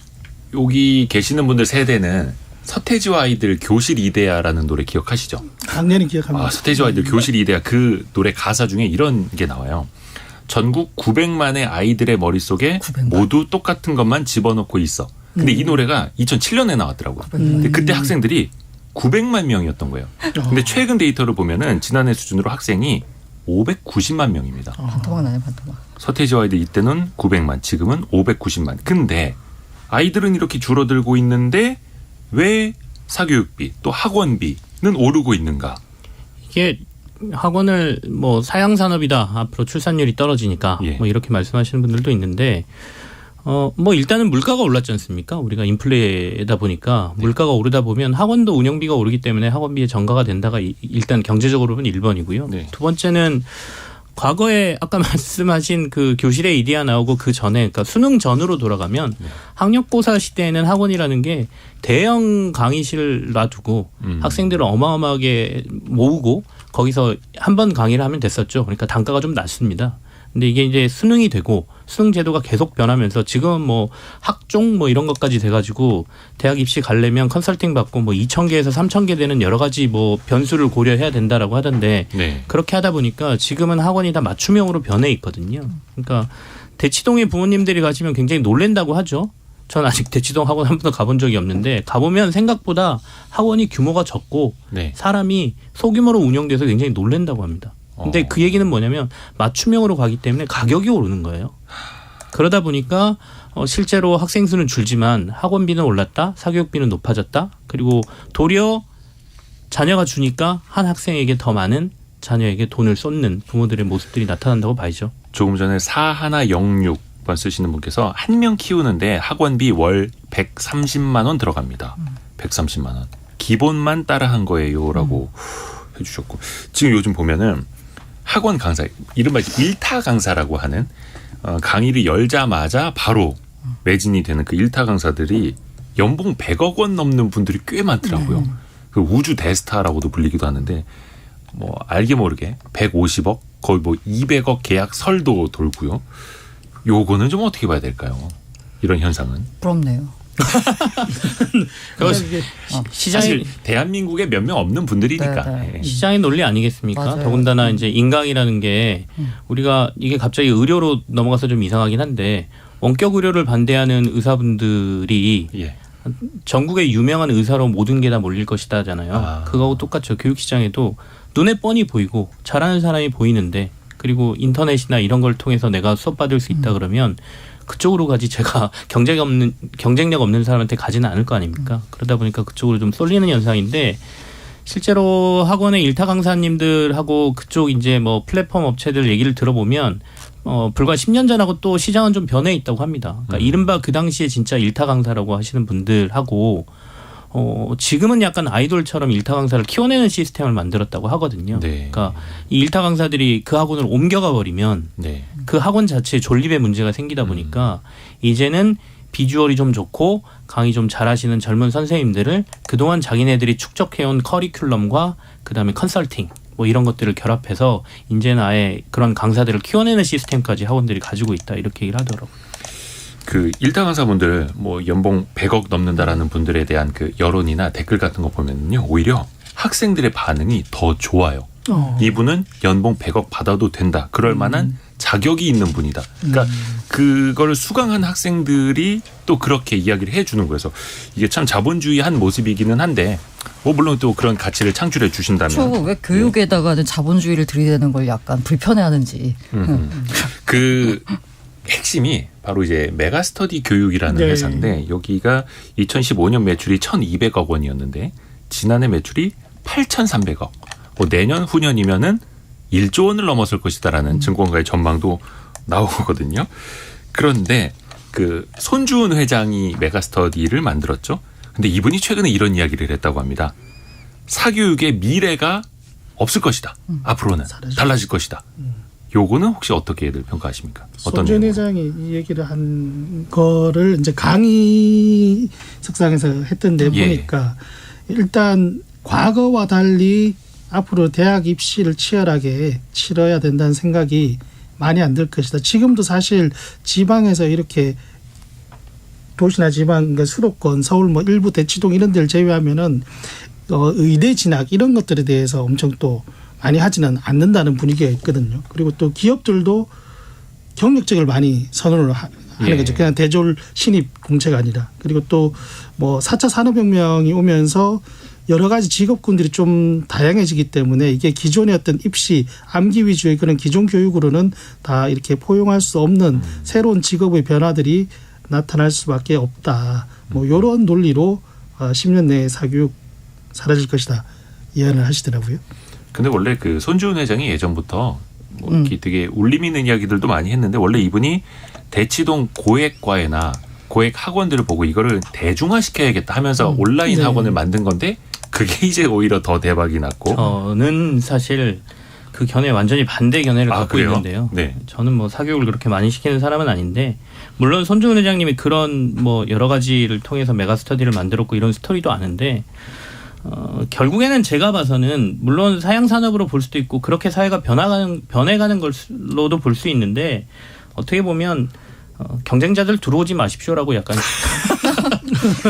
여기 계시는 분들 세대는 서태지와 아이들 교실 이데아라는 노래 기억하시죠?
당연히 기억합니다.
서태지와 아이들 교실 이데아 그 노래 가사 중에 이런 게 나와요. 전국 900만의 아이들의 머릿속에
900만.
모두 똑같은 것만 집어넣고 있어. 근데 이 노래가 2007년에 나왔더라고요. 근데 그때 학생들이 900만 명이었던 거예요. 근데 최근 데이터를 보면은 지난해 수준으로 학생이 590만 명입니다.
반토막 나네 반토막.
서태지와 아이들 이때는 900만, 지금은 590만. 근데 아이들은 이렇게 줄어들고 있는데 왜 사교육비 또 학원비는 오르고 있는가?
이게 학원을 뭐 사양 산업이다. 앞으로 출산율이 떨어지니까
예.
뭐 이렇게 말씀하시는 분들도 있는데 뭐 일단은 물가가 올랐지 않습니까? 우리가 인플레다 보니까 물가가 오르다 보면 학원도 운영비가 오르기 때문에 학원비의 전가가 된다가 일단 경제적으로는 1번이고요.
네.
두 번째는 과거에 아까 말씀하신 그 교실에 이데아 나오고 그 전에 그러니까 수능 전으로 돌아가면 학력고사 시대에는 학원이라는 게 대형 강의실을 놔두고 학생들을 어마어마하게 모으고 거기서 한 번 강의를 하면 됐었죠. 그러니까 단가가 좀 낮습니다. 근데 이게 이제 수능이 되고 수능 제도가 계속 변하면서 지금 뭐 학종 뭐 이런 것까지 돼가지고 대학 입시 가려면 컨설팅 받고 뭐 2,000개에서 3,000개 되는 여러 가지 뭐 변수를 고려해야 된다라고 하던데
네.
그렇게 하다 보니까 지금은 학원이 다 맞춤형으로 변해 있거든요. 그러니까 대치동의 부모님들이 가시면 굉장히 놀랜다고 하죠. 전 아직 대치동 학원 한 번도 가본 적이 없는데 가보면 생각보다 학원이 규모가 적고
네.
사람이 소규모로 운영돼서 굉장히 놀랜다고 합니다. 근데 그 얘기는 뭐냐면 맞춤형으로 가기 때문에 가격이 오르는 거예요. 그러다 보니까 실제로 학생 수는 줄지만 학원비는 올랐다, 사교육비는 높아졌다. 그리고 도리어 자녀가 주니까 한 학생에게 더 많은 자녀에게 돈을 쏟는 부모들의 모습들이 나타난다고 봐야죠.
조금 전에 4106번 쓰시는 분께서 한 명 키우는데 학원비 월 130만 원 들어갑니다. 130만 원. 기본만 따라한 거예요라고 해주셨고 지금 요즘 보면은 학원 강사, 이른바 일타 강사라고 하는 강의를 열자마자 바로 매진이 되는 그 일타 강사들이 연봉 100억 원 넘는 분들이 꽤 많더라고요. 그 우주 대스타라고도 불리기도 하는데 뭐 알게 모르게 150억 거의 뭐 200억 계약 설도 돌고요. 요거는 좀 어떻게 봐야 될까요? 이런 현상은.
부럽네요.
시장이
사실 대한민국에 몇 명 없는 분들이니까.
네,
예.
시장의 논리 아니겠습니까?
맞아요.
더군다나 이제 인강이라는 게 우리가 이게 갑자기 의료로 넘어가서 좀 이상하긴 한데 원격 의료를 반대하는 의사분들이
예.
전국의 유명한 의사로 모든 게 다 몰릴 것이다 하잖아요. 그거하고 똑같죠. 교육 시장에도 눈에 뻔히 보이고 잘하는 사람이 보이는데 그리고 인터넷이나 이런 걸 통해서 내가 수업 받을 수 있다 그러면 그쪽으로 가지 제가 경쟁력 없는 사람한테 가지는 않을 거 아닙니까? 그러다 보니까 그쪽으로 좀 쏠리는 현상인데 실제로 학원의 일타 강사님들하고 그쪽 이제 뭐 플랫폼 업체들 얘기를 들어보면 불과 10년 전하고 또 시장은 좀 변해 있다고 합니다. 그러니까 이른바 그 당시에 진짜 일타 강사라고 하시는 분들하고 지금은 약간 아이돌처럼 일타 강사를 키워내는 시스템을 만들었다고 하거든요.
네.
그러니까 이 일타 강사들이 그 학원을 옮겨가 버리면
네.
그 학원 자체에 존립의 문제가 생기다 보니까 이제는 비주얼이 좀 좋고 강의 좀 잘하시는 젊은 선생님들을 그동안 자기네들이 축적해온 커리큘럼과 그다음에 컨설팅 뭐 이런 것들을 결합해서 이제는 아예 그런 강사들을 키워내는 시스템까지 학원들이 가지고 있다 이렇게 얘기를 하더라고요.
그 일타 강사분들 뭐 연봉 100억 넘는다라는 분들에 대한 그 여론이나 댓글 같은 거 보면요 오히려 학생들의 반응이 더 좋아요. 이분은 연봉 100억 받아도 된다. 그럴 만한 자격이 있는 분이다. 그러니까 그걸 수강한 학생들이 또 그렇게 이야기를 해주는 거여서 이게 참 자본주의 한 모습이기는 한데 뭐 물론 또 그런 가치를 창출해 주신다면.
그렇죠. 왜 교육에다가는 자본주의를 들이대는 걸 약간 불편해하는지.
그 핵심이 바로 이제 메가스터디 교육이라는
네.
회사인데 여기가 2015년 매출이 1,200억 원이었는데 지난해 매출이 8,300억. 뭐 내년 후년이면은 1조 원을 넘어설 것이다라는 증권가의 전망도 나오거든요. 그런데 그 손주은 회장이 메가스터디를 만들었죠. 근데 이분이 최근에 이런 이야기를 했다고 합니다. 사교육의 미래가 없을 것이다. 앞으로는 달라질 것이다. 요거는 혹시 어떻게들 평가하십니까? 어떤
손준
내용으로?
회장이 이 얘기를 한 거를 이제 강의 석상에서 했던데
예.
보니까 일단 과거와 달리 앞으로 대학 입시를 치열하게 치러야 된다는 생각이 많이 안 들 것이다. 지금도 사실 지방에서 이렇게 도시나 지방, 그러니까 수도권, 서울 뭐 일부 대치동 이런 데를 제외하면은 의대 진학 이런 것들에 대해서 엄청 또 많이 하지는 않는다는 분위기가 있거든요. 그리고 또 기업들도 경력직을 많이 선호를 하는
예.
거죠. 그냥 대졸 신입 공채가 아니라. 그리고 또 뭐 4차 산업혁명이 오면서 여러 가지 직업군들이 좀 다양해지기 때문에 이게 기존의 어떤 입시, 암기 위주의 그런 기존 교육으로는 다 이렇게 포용할 수 없는 새로운 직업의 변화들이 나타날 수밖에 없다. 뭐 이런 논리로 10년 내에 사교육 사라질 것이다. 예언을 하시더라고요.
근데 원래 그 손주은 회장이 예전부터 뭐 이렇게 되게 울림 있는 이야기들도 많이 했는데 원래 이분이 대치동 고액과외나 고액 학원들을 보고 이거를 대중화시켜야겠다 하면서 온라인
네.
학원을 만든 건데 그게 이제 오히려 더 대박이 났고.
저는 사실 그 견해 완전히 반대 견해를 갖고
그래요?
있는데요.
네.
저는 뭐 사교육을 그렇게 많이 시키는 사람은 아닌데 물론 손주은 회장님이 그런 뭐 여러 가지를 통해서 메가스터디를 만들었고 이런 스토리도 아는데 결국에는 제가 봐서는 물론 사양 산업으로 볼 수도 있고 그렇게 사회가 변해가는 걸로도 볼 수 있는데 어떻게 보면 경쟁자들 들어오지 마십시오라고 약간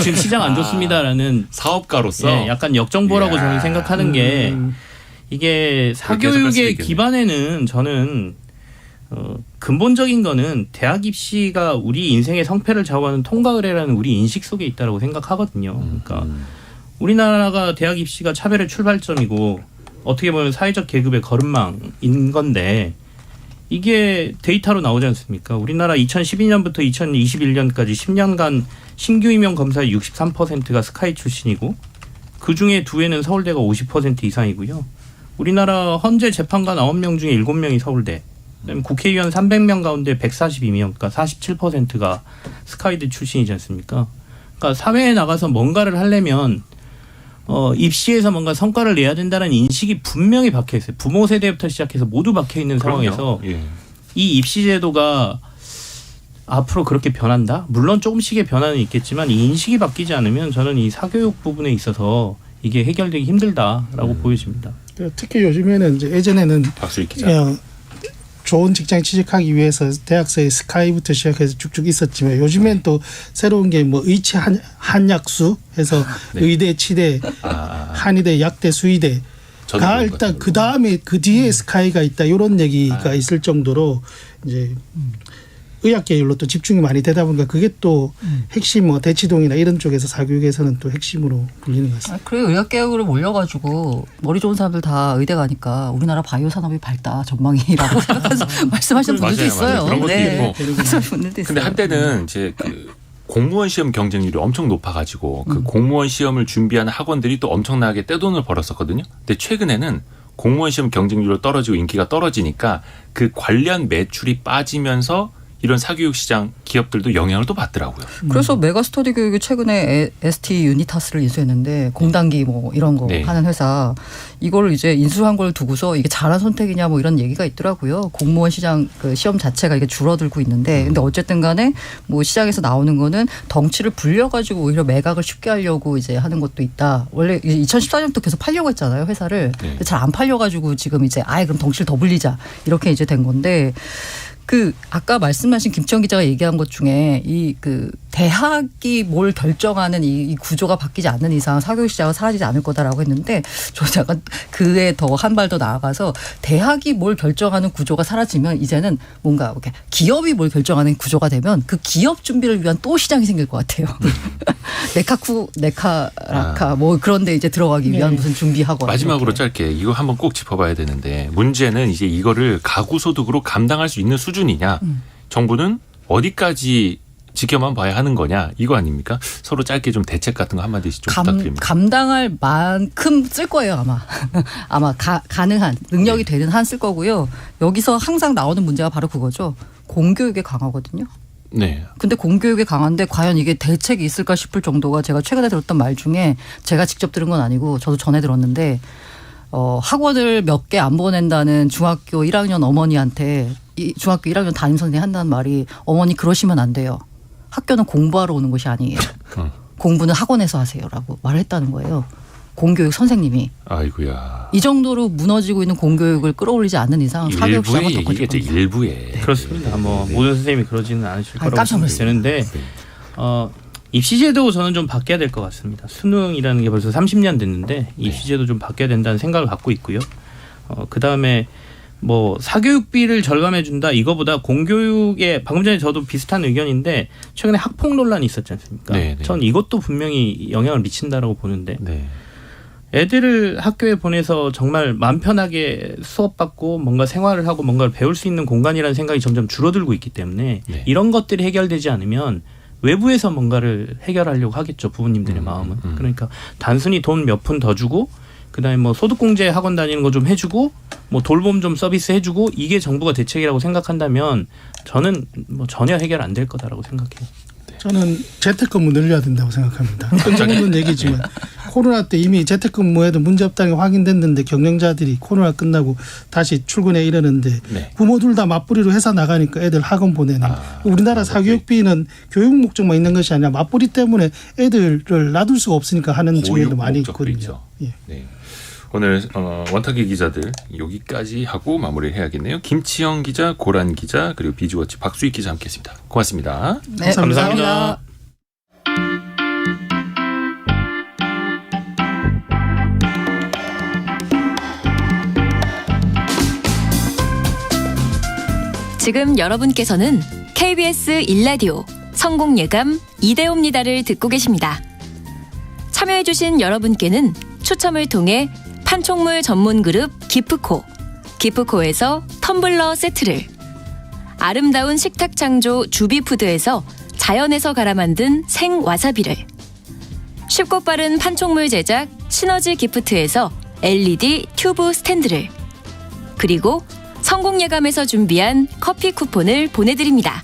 지금 시장 안 좋습니다라는
사업가로서
예, 약간 역정보라고
이야.
저는 생각하는 게 이게
그렇게 해석할 수도
사교육의
있겠네.
기반에는 저는 근본적인 거는 대학 입시가 우리 인생의 성패를 좌우하는 통과 의례라는 우리 인식 속에 있다고 생각하거든요. 그러니까 우리나라가 대학 입시가 차별의 출발점이고 어떻게 보면 사회적 계급의 걸음망인 건데 이게 데이터로 나오지 않습니까? 우리나라 2012년부터 2021년까지 10년간 신규 임용 검사의 63%가 스카이 출신이고 그중에 두 해는 서울대가 50% 이상이고요. 우리나라 헌재 재판관 9명 중에 7명이 서울대. 그다음에 국회의원 300명 가운데 142명, 그러니까 47%가 스카이대 출신이지 않습니까? 그러니까 사회에 나가서 뭔가를 하려면 입시에서 뭔가 성과를 내야 된다는 인식이 분명히 박혀 있어요. 부모 세대부터 시작해서 모두 박혀 있는 상황에서
예.
이 입시 제도가 앞으로 그렇게 변한다? 물론 조금씩의 변화는 있겠지만 이 인식이 바뀌지 않으면 저는 이 사교육 부분에 있어서 이게 해결되기 힘들다라고 보여집니다.
특히 요즘에는 이제 예전에는
박수익 기자.
좋은 직장 취직하기 위해서 대학생의 스카이부터 시작해서 쭉쭉 있었지만 요즘엔 또 새로운 게 뭐 의치 한약수 해서
네.
의대, 치대, 한의대, 약대, 수의대
저도
가
그런 것
일단
같아요.
그 다음에 그 뒤에 스카이가 있다 이런 얘기가 있을 정도로 이제 의학 계열로 또 집중이 많이 되다 보니까 그게 또 핵심 뭐 대치동이나 이런 쪽에서 사교육에서는 또 핵심으로 불리는 것 같습니다.
그래 의학개혁으로 몰려가지고 머리 좋은 사람들 다 의대 가니까 우리나라 바이오 산업이 밝다 전망이라고 생각해서 말씀하시는 분들도
맞아요,
있어요.
맞아요. 그런 것도 있고.
그런 분들도 있어요.
근데 한때는 이제 그 공무원 시험 경쟁률이 엄청 높아가지고 그 공무원 시험을 준비하는 학원들이 또 엄청나게 떼돈을 벌었었거든요. 근데 최근에는 공무원 시험 경쟁률로 떨어지고 인기가 떨어지니까 그 관련 매출이 빠지면서 이런 사교육 시장 기업들도 영향을 또 받더라고요.
그래서 메가스터디 교육이 최근에 ST 유니타스를 인수했는데 공단기 뭐 이런 거
네.
하는 회사 이걸 이제 인수한 걸 두고서 이게 잘한 선택이냐 뭐 이런 얘기가 있더라고요. 공무원 시장 그 시험 자체가 이게 줄어들고 있는데 근데 어쨌든 간에 뭐 시장에서 나오는 거는 덩치를 불려가지고 오히려 매각을 쉽게 하려고 이제 하는 것도 있다. 원래 2014년부터 계속 팔려고 했잖아요 회사를.
네.
잘 안 팔려가지고 지금 이제 아예 그럼 덩치를 더 불리자 이렇게 이제 된 건데. 그 아까 말씀하신 김치영 기자가 얘기한 것 중에 이 그 대학이 뭘 결정하는 이 구조가 바뀌지 않는 이상 사교육 시장은 사라지지 않을 거다라고 했는데 저 약간 그에 더 한 발 더 나아가서 대학이 뭘 결정하는 구조가 사라지면 이제는 뭔가 이렇게 기업이 뭘 결정하는 구조가 되면 그 기업 준비를 위한 또 시장이 생길 것 같아요. 네카라카 뭐 그런데 이제 들어가기 위한 무슨 준비하거나
마지막으로
이렇게.
짧게 이거 한번 꼭 짚어봐야 되는데 문제는 이제 이거를 가구 소득으로 감당할 수 있는 수준이냐 정부는 어디까지 지켜만 봐야 하는 거냐 이거 아닙니까? 서로 짧게 좀 대책 같은 거 한마디씩 좀 부탁드립니다.
감당할 만큼 쓸 거예요 아마. 아마 가능한 능력이 되는 한 쓸 거고요. 여기서 항상 나오는 문제가 바로 그거죠. 공교육에 강하거든요.
네.
근데 공교육에 강한데 과연 이게 대책이 있을까 싶을 정도가 제가 최근에 들었던 말 중에 제가 직접 들은 건 아니고 저도 전에 들었는데 학원을 몇 개 안 보낸다는 중학교 1학년 어머니한테 이 중학교 1학년 담임 선생님이 한다는 말이 어머니 그러시면 안 돼요. 학교는 공부하러 오는 곳이 아니에요. 공부는 학원에서 하세요라고 말을 했다는 거예요. 공교육 선생님이.
아이고야.
이 정도로 무너지고 있는 공교육을 끌어올리지 않는 이상 사교육 시장은
일부의
더
얘기겠죠.
커질 겁니다.
일부에.
그렇습니다. 뭐 모든 선생님이 그러지는 않으실 거라고
깜짝
생각되는데 입시제도 저는 좀 바뀌어야 될 것 같습니다. 수능이라는 게 벌써 30년 됐는데 입시제도 좀 바뀌어야 된다는 생각을 갖고 있고요. 그다음에 뭐 사교육비를 절감해 준다 이거보다 공교육에 방금 전에 저도 비슷한 의견인데 최근에 학폭 논란이 있었지 않습니까?
네, 네.
전 이것도 분명히 영향을 미친다라고 보는데
네.
애들을 학교에 보내서 정말 마음 편하게 수업받고 뭔가 생활을 하고 뭔가를 배울 수 있는 공간이라는 생각이 점점 줄어들고 있기 때문에
네.
이런 것들이 해결되지 않으면 외부에서 뭔가를 해결하려고 하겠죠. 부모님들의 마음은. 그러니까 단순히 돈 몇 푼 더 주고 그다음에 뭐 소득공제 학원 다니는 거 좀 해주고 뭐 돌봄 좀 서비스 해주고 이게 정부가 대책이라고 생각한다면 저는 뭐 전혀 해결 안 될 거다라고 생각해요.
저는 재택근무 늘려야 된다고 생각합니다. 뜬금없는 얘기지만 코로나 때 이미 재택근무에도 문제 없다는 게 확인됐는데 경영자들이 코로나 끝나고 다시 출근해 이러는데
네.
부모들 다 맞벌이로 회사 나가니까 애들 학원 보내는 우리나라 사교육비는 교육 목적만 있는 것이 아니라 맞벌이 때문에 애들을 놔둘 수가 없으니까 하는 측면도 많이 있거든요.
목적비죠.
예.
네. 오늘 원탁의 기자들 여기까지 하고 마무리를 해야겠네요. 김치영 기자, 고란 기자 그리고 비주워치 박수익 기자 함께했습니다. 고맙습니다.
네,
감사합니다.
지금 여러분께서는 KBS 1라디오 성공예감 이대호입니다를 듣고 계십니다. 참여해주신 여러분께는 추첨을 통해 판촉물 전문 그룹 기프코에서 텀블러 세트를, 아름다운 식탁 창조 주비푸드에서 자연에서 갈아 만든 생와사비를, 쉽고 빠른 판촉물 제작 시너지 기프트에서 LED 튜브 스탠드를, 그리고 성공예감에서 준비한 커피 쿠폰을 보내드립니다.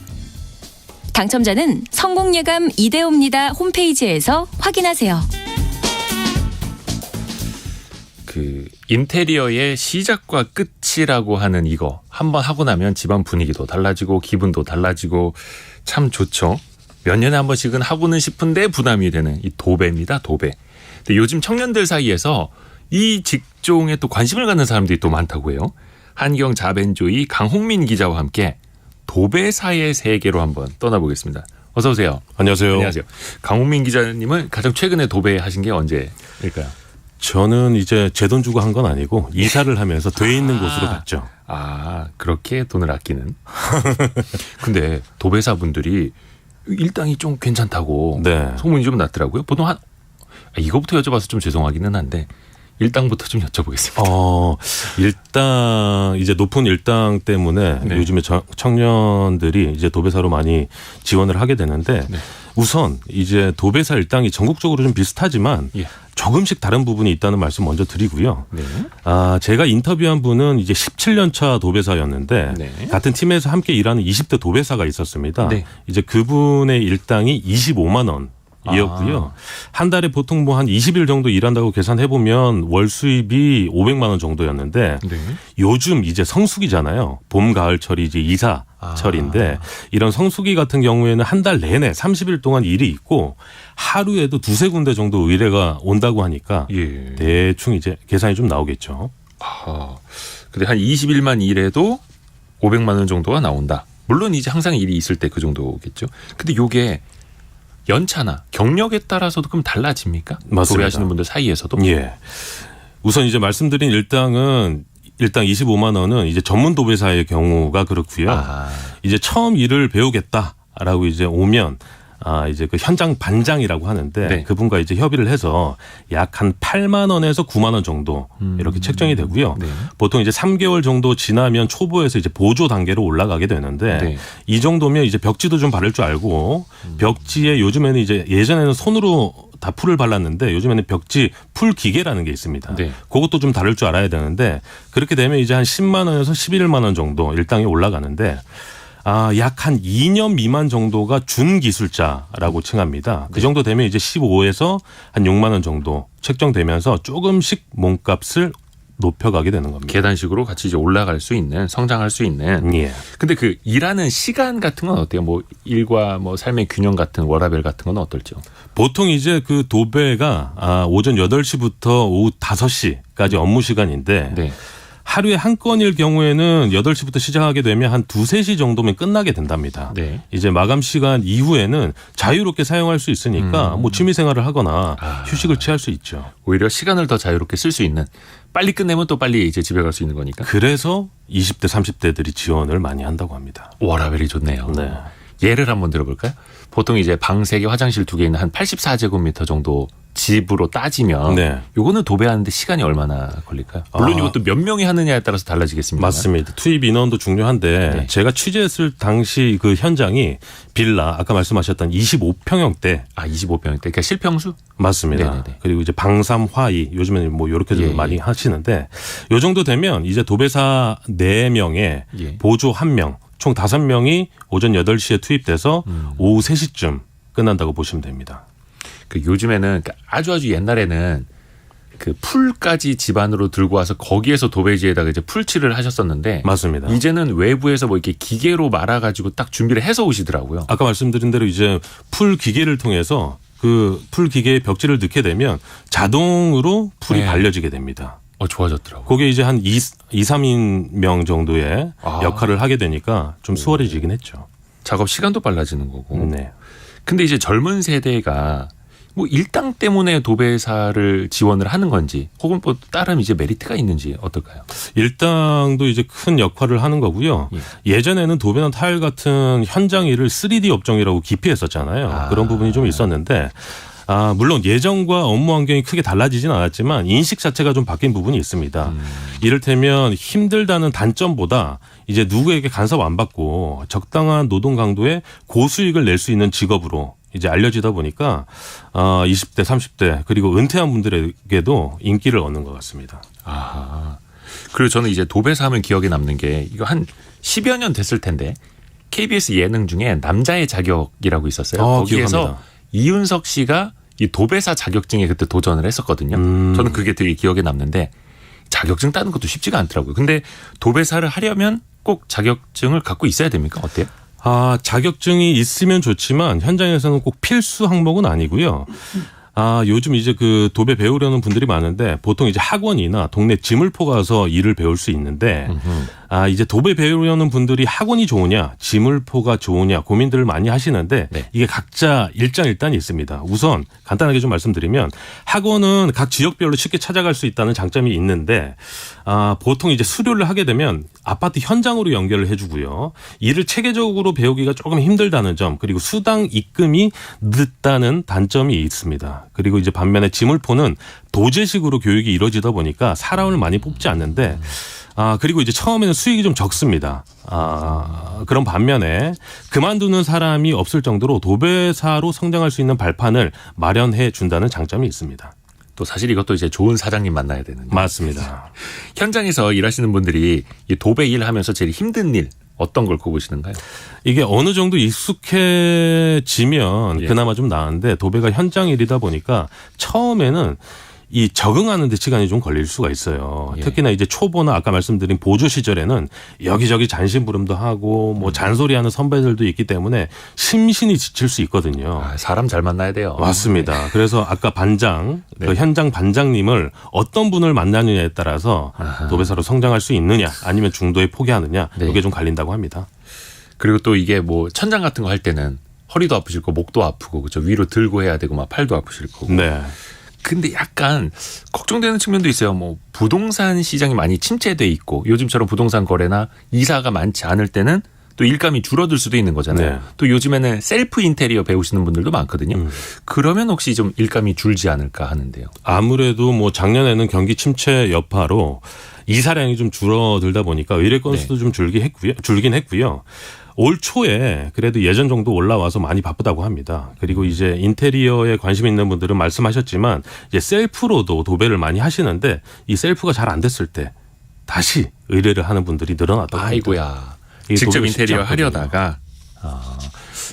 당첨자는 성공예감 이대호입니다 홈페이지에서 확인하세요.
그 인테리어의 시작과 끝이라고 하는 이거 한번 하고 나면 집안 분위기도 달라지고 기분도 달라지고 참 좋죠. 몇 년에 한 번씩은 하고는 싶은데 부담이 되는 이 도배입니다. 도배. 근데 요즘 청년들 사이에서 이 직종에 또 관심을 갖는 사람들이 또 많다고 해요. 한경 자벤조이 강홍민 기자와 함께 도배사의 세계로 한번 떠나보겠습니다. 어서 오세요.
안녕하세요.
안녕하세요. 강홍민 기자님은 가장 최근에 도배하신 게 언제일까요?
저는 이제 제 돈 주고 한 건 아니고 이사를 하면서 돼 있는 곳으로 갔죠.
아, 그렇게 돈을 아끼는. 근데 도배사분들이 일당이 좀 괜찮다고
네.
소문이 좀 났더라고요. 보통 이거부터 여쭤봐서 좀 죄송하기는 한데 일당부터 좀 여쭤보겠습니다.
일당 이제 높은 일당 때문에
네.
요즘에 청년들이 이제 도배사로 많이 지원을 하게 되는데
네.
우선 이제 도배사 일당이 전국적으로 좀 비슷하지만
예.
조금씩 다른 부분이 있다는 말씀 먼저 드리고요.
네.
제가 인터뷰한 분은 이제 17년 차 도배사였는데
네.
같은 팀에서 함께 일하는 20대 도배사가 있었습니다.
네.
이제 그분의 일당이 25만 원. 이었고요. 한 달에 보통 뭐 한 20일 정도 일한다고 계산해 보면 월 수입이 500만 원 정도였는데
네.
요즘 이제 성수기잖아요. 봄, 가을철이 이제 이사철인데 이런 성수기 같은 경우에는 한 달 내내 30일 동안 일이 있고 하루에도 두세 군데 정도 의뢰가 온다고 하니까
예.
대충 이제 계산이 좀 나오겠죠.
근데 한 20일만 일해도 500만 원 정도가 나온다. 물론 이제 항상 일이 있을 때 그 정도겠죠. 근데 요게 연차나 경력에 따라서도 그럼 달라집니까?
맞습니다.
도배하시는 분들 사이에서도?
예. 우선 이제 말씀드린 일당 25만 원은 이제 전문 도배사의 경우가 그렇고요. 이제 처음 일을 배우겠다라고 이제 오면 이제 그 현장 반장이라고 하는데
네.
그분과 이제 협의를 해서 약 한 8만 원에서 9만 원 정도 이렇게 책정이 되고요.
네.
보통 이제 3개월 정도 지나면 초보에서 이제 보조 단계로 올라가게 되는데
네.
이 정도면 이제 벽지도 좀 바를 줄 알고 벽지에 요즘에는 이제 예전에는 손으로 다 풀을 발랐는데 요즘에는 벽지 풀 기계라는 게 있습니다.
네.
그것도 좀 다룰 줄 알아야 되는데 그렇게 되면 이제 한 10만 원에서 11만 원 정도 일당이 올라가는데 약 한 2년 미만 정도가 준기술자라고 칭합니다. 그 정도 되면 이제 15에서 한 6만 원 정도 책정되면서 조금씩 몸값을 높여가게 되는 겁니다.
계단식으로 같이 이제 올라갈 수 있는, 성장할 수 있는.
예.
근데 그 일하는 시간 같은 건 어때요? 뭐 일과 뭐 삶의 균형 같은 워라밸 같은 건 어떨지요?
보통 이제 그 도배가 오전 8시부터 오후 5시까지 업무 시간인데
네.
하루에 한 건일 경우에는 8시부터 시작하게 되면 한 2-3시 정도면 끝나게 된답니다.
네.
이제 마감 시간 이후에는 자유롭게 사용할 수 있으니까 뭐 취미 생활을 하거나 휴식을 취할 수 있죠.
오히려 시간을 더 자유롭게 쓸 수 있는, 빨리 끝내면 또 빨리 이제 집에 갈 수 있는 거니까.
그래서 20대, 30대들이 지원을 많이 한다고 합니다.
워라밸이 좋네요.
네.
예를 한번 들어볼까요? 보통 이제 방 3개, 화장실 2개 있는 한 84제곱미터 정도 집으로 따지면
네.
요거는 도배하는데 시간이 얼마나 걸릴까요? 물론 이것도 몇 명이 하느냐에 따라서 달라지겠습니다.
맞습니다. 투입 인원도 중요한데
네.
제가 취재했을 당시 그 현장이 빌라 아까 말씀하셨던 25평형대
25평대. 그러니까 실평수?
맞습니다.
네네네.
그리고 이제 방삼 화이 요즘에는 뭐 이렇게 좀
예,
많이
예.
하시는데 요 정도 되면 이제 도배사 4명에
예.
보조 1명 총 5명이 오전 8시에 투입돼서 오후 3시쯤 끝난다고 보시면 됩니다.
그 요즘에는 그러니까 아주 옛날에는 그 풀까지 집 안으로 들고 와서 거기에서 도배지에다가 이제 풀칠을 하셨었는데
맞습니다.
이제는 외부에서 뭐 이렇게 기계로 말아가지고 딱 준비를 해서 오시더라고요.
아까 말씀드린 대로 이제 풀 기계를 통해서 그 풀 기계에 벽지를 넣게 되면 자동으로 풀이
네.
발려지게 됩니다.
좋아졌더라고요.
그게 이제 한 2-3명 정도의 역할을 하게 되니까 좀 수월해지긴 했죠.
작업 시간도 빨라지는 거고.
네.
근데 이제 젊은 세대가 뭐 일당 때문에 도배사를 지원을 하는 건지 혹은 뭐 다른 이제 메리트가 있는지 어떨까요?
일당도 이제 큰 역할을 하는 거고요. 예전에는 도배나 타일 같은 현장 일을 3D 업종이라고 기피했었잖아요. 그런 부분이 좀 있었는데 물론 예전과 업무 환경이 크게 달라지진 않았지만 인식 자체가 좀 바뀐 부분이 있습니다. 이를테면 힘들다는 단점보다 이제 누구에게 간섭 안 받고 적당한 노동 강도의 고수익을 낼 수 있는 직업으로 이제 알려지다 보니까 20대, 30대 그리고 은퇴한 분들에게도 인기를 얻는 것 같습니다.
그리고 저는 이제 도배사 하면 기억에 남는 게 이거 한 10여 년 됐을 텐데 KBS 예능 중에 남자의 자격이라고 있었어요. 거기에서
기억합니다.
이윤석 씨가 이 도배사 자격증에 그때 도전을 했었거든요. 저는 그게 되게 기억에 남는데 자격증 따는 것도 쉽지가 않더라고요. 근데 도배사를 하려면 꼭 자격증을 갖고 있어야 됩니까? 어때요?
자격증이 있으면 좋지만 현장에서는 꼭 필수 항목은 아니고요. 요즘 이제 그 도배 배우려는 분들이 많은데 보통 이제 학원이나 동네 지물포 가서 일을 배울 수 있는데 이제 도배 배우려는 분들이 학원이 좋으냐 지물포가 좋으냐 고민들을 많이 하시는데
네.
이게 각자 일장일단이 있습니다. 우선 간단하게 좀 말씀드리면 학원은 각 지역별로 쉽게 찾아갈 수 있다는 장점이 있는데 보통 이제 수료를 하게 되면 아파트 현장으로 연결을 해주고요. 일을 체계적으로 배우기가 조금 힘들다는 점 그리고 수당 입금이 늦다는 단점이 있습니다. 그리고 이제 반면에 지물포는 도제식으로 교육이 이루어지다 보니까 사람을 많이 뽑지 않는데 그리고 이제 처음에는 수익이 좀 적습니다. 그런 반면에 그만두는 사람이 없을 정도로 도배사로 성장할 수 있는 발판을 마련해 준다는 장점이 있습니다.
또 사실 이것도 이제 좋은 사장님 만나야 되는데.
맞습니다.
현장에서 일하시는 분들이 이 도배 일하면서 제일 힘든 일 어떤 걸 꼽으시는가요?
이게 어느 정도 익숙해지면
예.
그나마 좀 나은데 도배가 현장 일이다 보니까 처음에는 이 적응하는 데 시간이 좀 걸릴 수가 있어요.
예.
특히나 이제 초보나 아까 말씀드린 보조 시절에는 여기저기 잔심부름도 하고 뭐 잔소리하는 선배들도 있기 때문에 심신이 지칠 수 있거든요.
사람 잘 만나야 돼요.
맞습니다. 그래서 아까 반장,
네.
그 현장 반장님을 어떤 분을 만나느냐에 따라서
아하.
도배사로 성장할 수 있느냐 아니면 중도에 포기하느냐
네.
이게 좀 갈린다고 합니다.
그리고 또 이게 뭐 천장 같은 거 할 때는 허리도 아프실 거고 목도 아프고 그죠 위로 들고 해야 되고 막 팔도 아프실 거고.
네.
근데 약간 걱정되는 측면도 있어요. 뭐 부동산 시장이 많이 침체돼 있고 요즘처럼 부동산 거래나 이사가 많지 않을 때는 또 일감이 줄어들 수도 있는 거잖아요.
네.
또 요즘에는 셀프 인테리어 배우시는 분들도 많거든요. 그러면 혹시 좀 일감이 줄지 않을까 하는데요.
아무래도 뭐 작년에는 경기 침체 여파로 이사량이 좀 줄어들다 보니까 의뢰 건수도
네.
좀 줄긴 했고요. 올 초에 그래도 예전 정도 올라와서 많이 바쁘다고 합니다. 그리고 이제 인테리어에 관심 있는 분들은 말씀하셨지만 이제 셀프로도 도배를 많이 하시는데 이 셀프가 잘 안 됐을 때 다시 의뢰를 하는 분들이 늘어났다고 합니다.
아이고야.
이게
직접
도배가 쉽지
인테리어
않거든요.
하려다가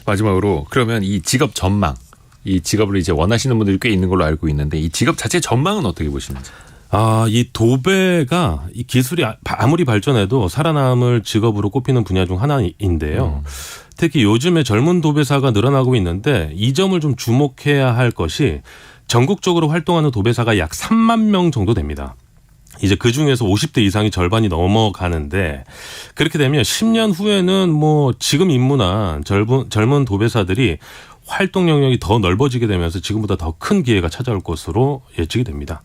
마지막으로 그러면 이 직업 전망, 이 직업을 이제 원하시는 분들이 꽤 있는 걸로 알고 있는데 이 직업 자체 전망은 어떻게 보시는지?
이 도배가 이 기술이 아무리 발전해도 살아남을 직업으로 꼽히는 분야 중 하나인데요. 특히 요즘에 젊은 도배사가 늘어나고 있는데 이 점을 좀 주목해야 할 것이 전국적으로 활동하는 도배사가 약 3만 명 정도 됩니다. 이제 그 중에서 50대 이상이 절반이 넘어가는데 그렇게 되면 10년 후에는 뭐 지금 입문한 젊은 도배사들이 활동 영역이 더 넓어지게 되면서 지금보다 더 큰 기회가 찾아올 것으로 예측이 됩니다.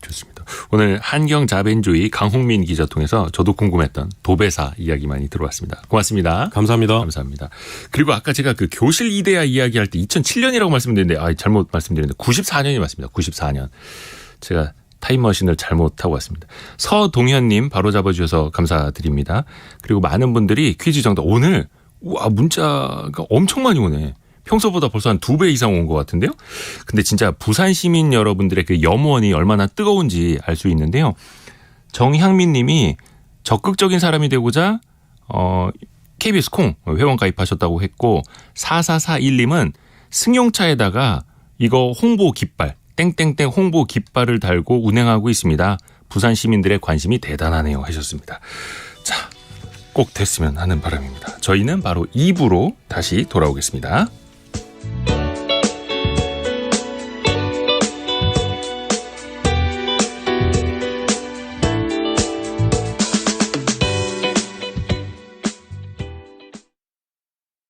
좋습니다. 오늘 한경자벤조이 강홍민 기자 통해서 저도 궁금했던 도배사 이야기 많이 들어봤습니다. 고맙습니다.
감사합니다.
감사합니다. 그리고 아까 제가 그 교실 이데아 이야기할 때 2007년이라고 말씀드렸는데 잘못 말씀드렸는데 94년이 맞습니다. 94년. 제가 타임머신을 잘못 타고 왔습니다. 서동현님 바로 잡아주셔서 감사드립니다. 그리고 많은 분들이 퀴즈 정답 오늘 문자가 엄청 많이 오네. 평소보다 벌써 한 2배 이상 온 것 같은데요. 근데 진짜 부산 시민 여러분들의 그 염원이 얼마나 뜨거운지 알 수 있는데요. 정향민 님이 적극적인 사람이 되고자 KBS 콩 회원 가입하셨다고 했고 4441님은 승용차에다가 이거 홍보 깃발 땡땡땡 홍보 깃발을 달고 운행하고 있습니다. 부산 시민들의 관심이 대단하네요 하셨습니다. 자, 꼭 됐으면 하는 바람입니다. 저희는 바로 2부로 다시 돌아오겠습니다.